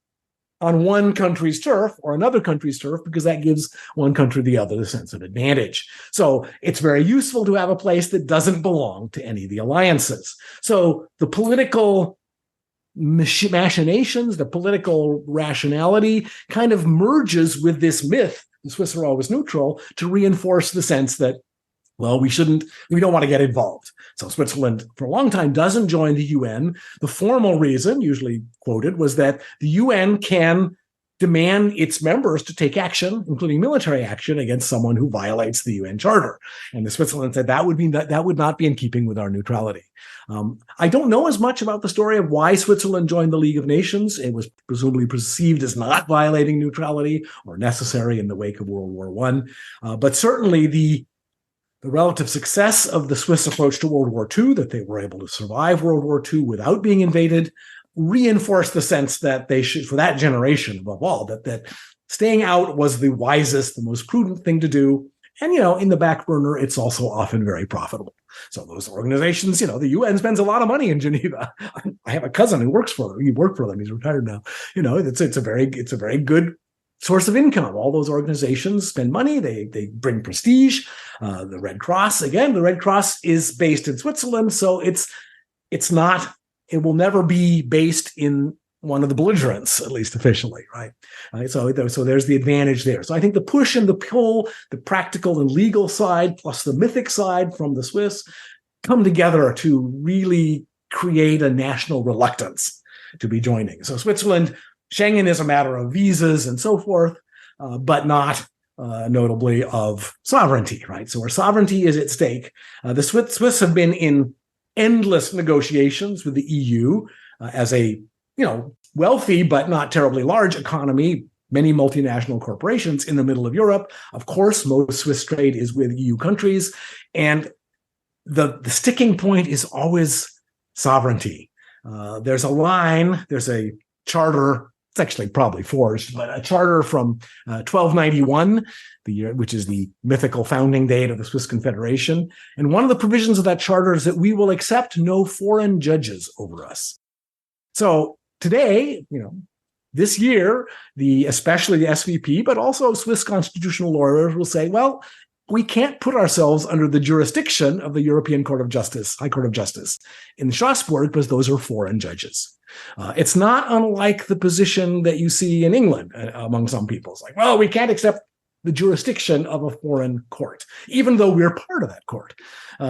on one country's turf or another country's turf, because that gives one country the other the sense of advantage. So it's very useful to have a place that doesn't belong to any of the alliances. So the political machinations, the political rationality kind of merges with this myth, the Swiss are always neutral, to reinforce the sense that, well, we don't want to get involved. So Switzerland, for a long time, doesn't join the UN. The formal reason, usually quoted, was that the UN can demand its members to take action, including military action, against someone who violates the UN Charter. And the Switzerland said that would not be in keeping with our neutrality. I don't know as much about the story of why Switzerland joined the League of Nations. It was presumably perceived as not violating neutrality or necessary in the wake of World War I. But certainly the relative success of the Swiss approach to World War II, that they were able to survive World War II without being invaded, reinforced the sense that they should, for that generation above all, that staying out was the wisest, the most prudent thing to do. And, in the back burner, it's also often very profitable. So those organizations, the UN spends a lot of money in Geneva. I have a cousin who works for them. He worked for them. He's retired now. It's a very good source of income. All those organizations spend money. They bring prestige. The Red Cross, again, the Red Cross is based in Switzerland. So it will never be based in one of the belligerents, at least officially, right? So there's the advantage there. So I think the push and the pull, the practical and legal side, plus the mythic side from the Swiss, come together to really create a national reluctance to be joining. So Switzerland, Schengen is a matter of visas and so forth, but not notably of sovereignty, right? So where sovereignty is at stake, the Swiss have been in endless negotiations with the EU as a wealthy but not terribly large economy, many multinational corporations in the middle of Europe. Of course, most Swiss trade is with EU countries, and the sticking point is always sovereignty. There's a charter. It's actually probably forged, but a charter from 1291, which is the mythical founding date of the Swiss Confederation. And one of the provisions of that charter is that we will accept no foreign judges over us. So today, this year, especially the SVP, but also Swiss constitutional lawyers will say, well, we can't put ourselves under the jurisdiction of the European Court of Justice, High Court of Justice in Strasbourg, because those are foreign judges. It's not unlike the position that you see in England among some people. It's like, well, we can't accept the jurisdiction of a foreign court, even though we're part of that court.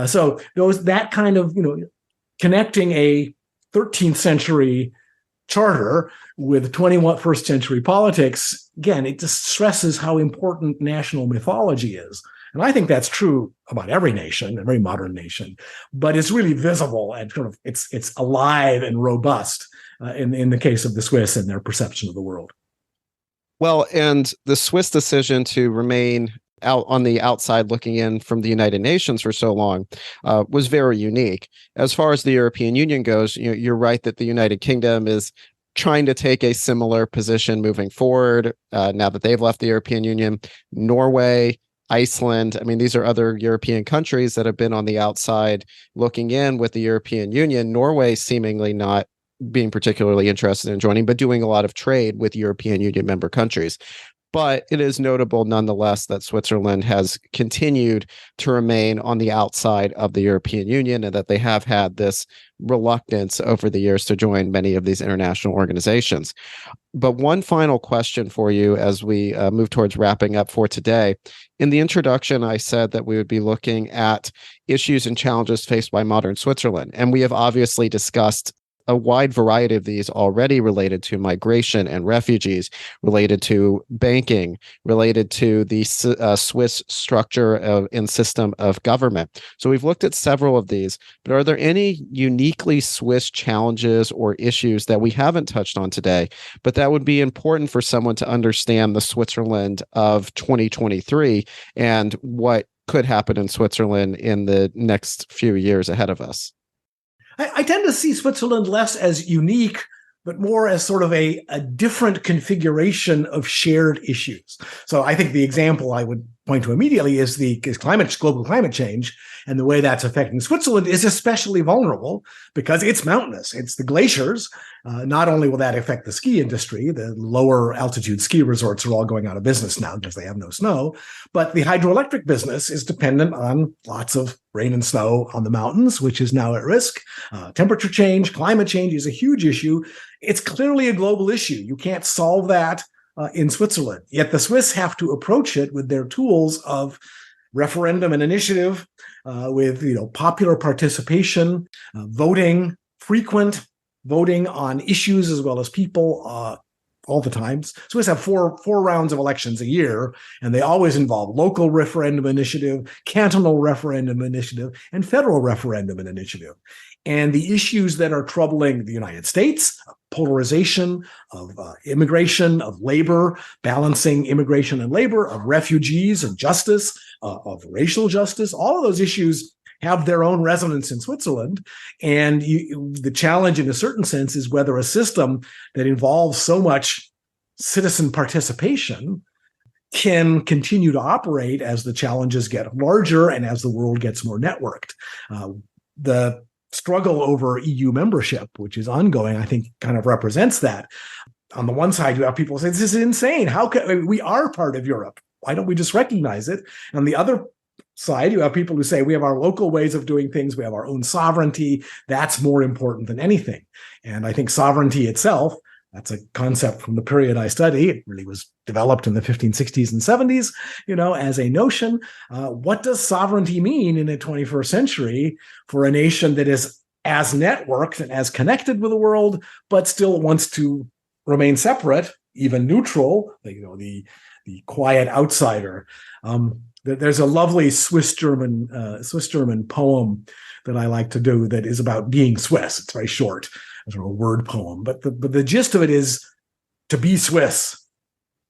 So that kind of, connecting a 13th century charter with 21st century politics, again, it just stresses how important national mythology is. And I think that's true about every nation, every modern nation, but it's really visible and sort of it's alive and robust in the case of the Swiss and their perception of the world.
Well, and the Swiss decision to remain out on the outside looking in from the United Nations for so long was very unique. As far as the European Union goes, you're right that the United Kingdom is trying to take a similar position moving forward now that they've left the European Union. Norway, Iceland, I mean, these are other European countries that have been on the outside looking in with the European Union. Norway seemingly not being particularly interested in joining, but doing a lot of trade with European Union member countries. But it is notable nonetheless that Switzerland has continued to remain on the outside of the European Union and that they have had this reluctance over the years to join many of these international organizations. But one final question for you as we move towards wrapping up for today. In the introduction, I said that we would be looking at issues and challenges faced by modern Switzerland. And we have obviously discussed a wide variety of these already related to migration and refugees, related to banking, related to the Swiss structure and system of government. So we've looked at several of these, but are there any uniquely Swiss challenges or issues that we haven't touched on today, but that would be important for someone to understand the Switzerland of 2023 and what could happen in Switzerland in the next few years ahead of us?
I tend to see Switzerland less as unique, but more as sort of a different configuration of shared issues. So I think the example I would point to immediately is global climate change, and the way that's affecting Switzerland is especially vulnerable because it's mountainous. It's the glaciers. Not only will that affect the ski industry, the lower altitude ski resorts are all going out of business now because they have no snow, but the hydroelectric business is dependent on lots of rain and snow on the mountains, which is now at risk. Temperature change, climate change is a huge issue. It's clearly a global issue. You can't solve that in Switzerland. Yet the Swiss have to approach it with their tools of referendum and initiative, with popular participation, voting, frequent voting on issues as well as people all the time. Swiss have four rounds of elections a year, and they always involve local referendum initiative, cantonal referendum initiative, and federal referendum and initiative. And the issues that are troubling the United States, polarization of immigration, of labor, balancing immigration and labor, of refugees and justice, of racial justice, all of those issues have their own resonance in Switzerland. And the challenge in a certain sense is whether a system that involves so much citizen participation can continue to operate as the challenges get larger and as the world gets more networked. The struggle over EU membership, which is ongoing, I think kind of represents that. On the one side, you have people say, this is insane. We are part of Europe. Why don't we just recognize it? And on the other side, you have people who say we have our local ways of doing things. We have our own sovereignty. That's more important than anything. And I think sovereignty itself, that's a concept from the period I study. It really was developed in the 1560s and 70s, as a notion. What does sovereignty mean in the 21st century for a nation that is as networked and as connected with the world, but still wants to remain separate, even neutral, the quiet outsider? There's a lovely Swiss German poem that I like to do that is about being Swiss. It's very short, sort of a word poem, but the gist of it is to be Swiss,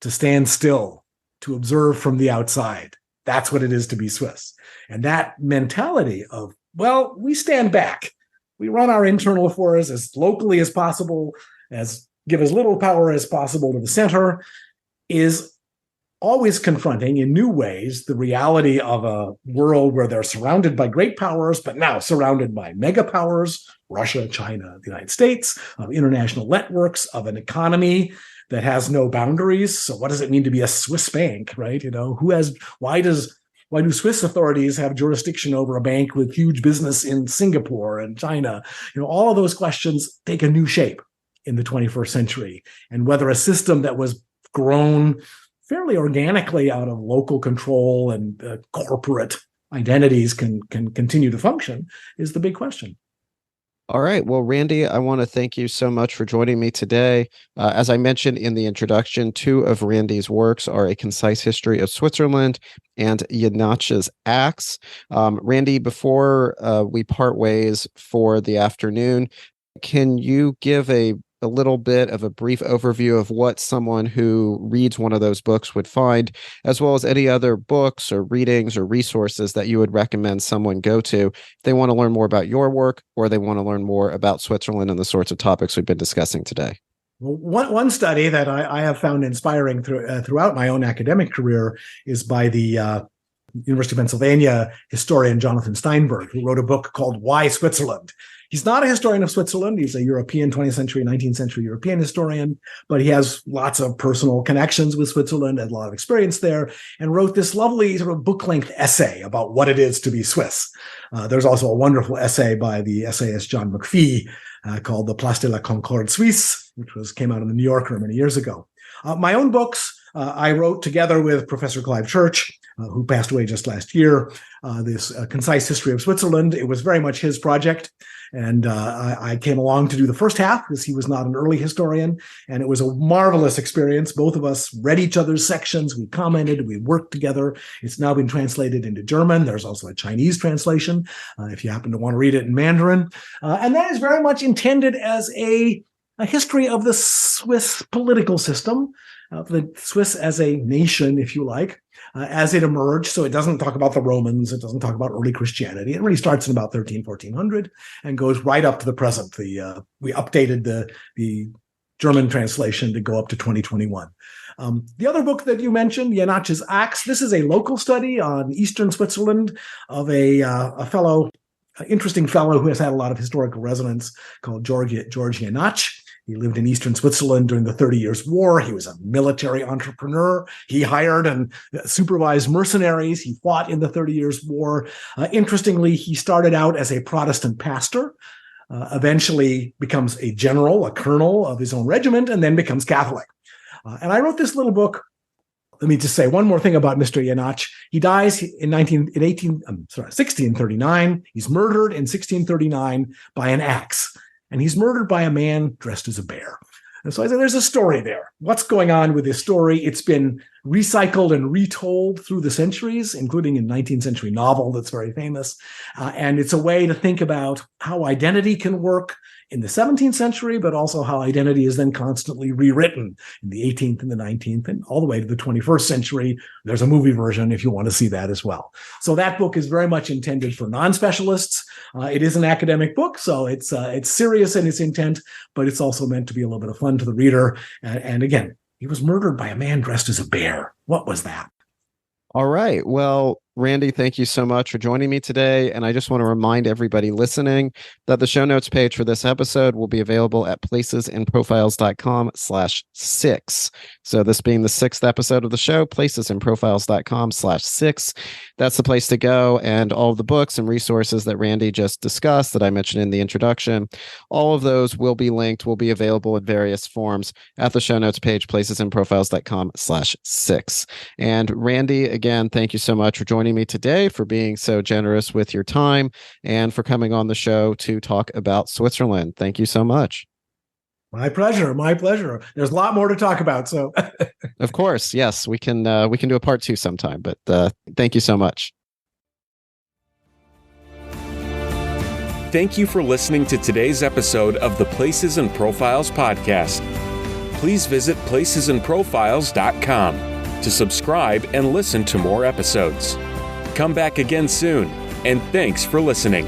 to stand still, to observe from the outside. That's what it is to be Swiss. And that mentality of, well, we stand back, we run our internal affairs as locally as possible, give as little power as possible to the center, is always confronting in new ways the reality of a world where they're surrounded by great powers, but now surrounded by mega powers, Russia, China, the United States, of international networks, of an economy that has no boundaries. So what does it mean to be a Swiss bank, right? Why Why do Swiss authorities have jurisdiction over a bank with huge business in Singapore and China? All of those questions take a new shape in the 21st century, and whether a system that was grown fairly organically out of local control and corporate identities can continue to function is the big question.
All right. Well, Randy, I want to thank you so much for joining me today. As I mentioned in the introduction, two of Randy's works are A Concise History of Switzerland and Janach's Acts. Randy, before we part ways for the afternoon, can you give a little bit of a brief overview of what someone who reads one of those books would find, as well as any other books or readings or resources that you would recommend someone go to if they want to learn more about your work or they want to learn more about Switzerland and the sorts of topics we've been discussing today?
Well, one study that I have found inspiring throughout my own academic career is by the University of Pennsylvania historian Jonathan Steinberg, who wrote a book called Why Switzerland? He's not a historian of Switzerland. He's a European 20th century, 19th century European historian, but he has lots of personal connections with Switzerland and a lot of experience there, and wrote this lovely sort of book-length essay about what it is to be Swiss. There's also a wonderful essay by the essayist John McPhee called The Place de la Concorde Suisse, which came out in the New Yorker many years ago. My own books, I wrote together with Professor Clive Church, who passed away just last year, this Concise History of Switzerland. It was very much his project. And I came along to do the first half because he was not an early historian. And it was a marvelous experience. Both of us read each other's sections. We commented. We worked together. It's now been translated into German. There's also a Chinese translation if you happen to want to read it in Mandarin. And that is very much intended as a history of the Swiss political system, the Swiss as a nation, if you like, as it emerged. So it doesn't talk about the Romans. It doesn't talk about early Christianity. It really starts in about 1400 and goes right up to the present. We updated the German translation to go up to 2021. The other book that you mentioned, Janach's Acts, this is a local study on Eastern Switzerland of a interesting fellow who has had a lot of historical resonance called George Janach. He lived in eastern Switzerland during the 30 Years' War. He was a military entrepreneur. He hired and supervised mercenaries. He fought in the 30 Years' War. Interestingly, he started out as a Protestant pastor, eventually becomes a general, a colonel of his own regiment, and then becomes Catholic. And I wrote this little book. Let me just say one more thing about Mr. Janach. He dies in 1639. He's murdered in 1639 by an axe. And he's murdered by a man dressed as a bear. And so I said, there's a story there. What's going on with this story? It's been recycled and retold through the centuries, including a 19th century novel that's very famous. And it's a way to think about how identity can work in the 17th century, but also how identity is then constantly rewritten in the 18th and the 19th and all the way to the 21st century. There's a movie version if you want to see that as well. So that book is very much intended for non-specialists. It is an academic book, so it's serious in its intent, but it's also meant to be a little bit of fun to the reader. And again, he was murdered by a man dressed as a bear. What was that?
All right. Well, Randy, thank you so much for joining me today. And I just want to remind everybody listening that the show notes page for this episode will be available at placesandprofiles.com/6. So this being the 6th episode of the show, placesandprofiles.com/6. That's the place to go. And all of the books and resources that Randy just discussed that I mentioned in the introduction, all of those will be linked, will be available in various forms at the show notes page, placesandprofiles.com/6. And Randy, again, thank you so much for joining me today, for being so generous with your time, and for coming on the show to talk about Switzerland. Thank you so much.
My pleasure. My pleasure. There's a lot more to talk about. So,
of course, yes, we can do a part 2 sometime. But thank you so much.
Thank you for listening to today's episode of the Places and Profiles podcast. Please visit placesandprofiles.com to subscribe and listen to more episodes. Come back again soon, and thanks for listening.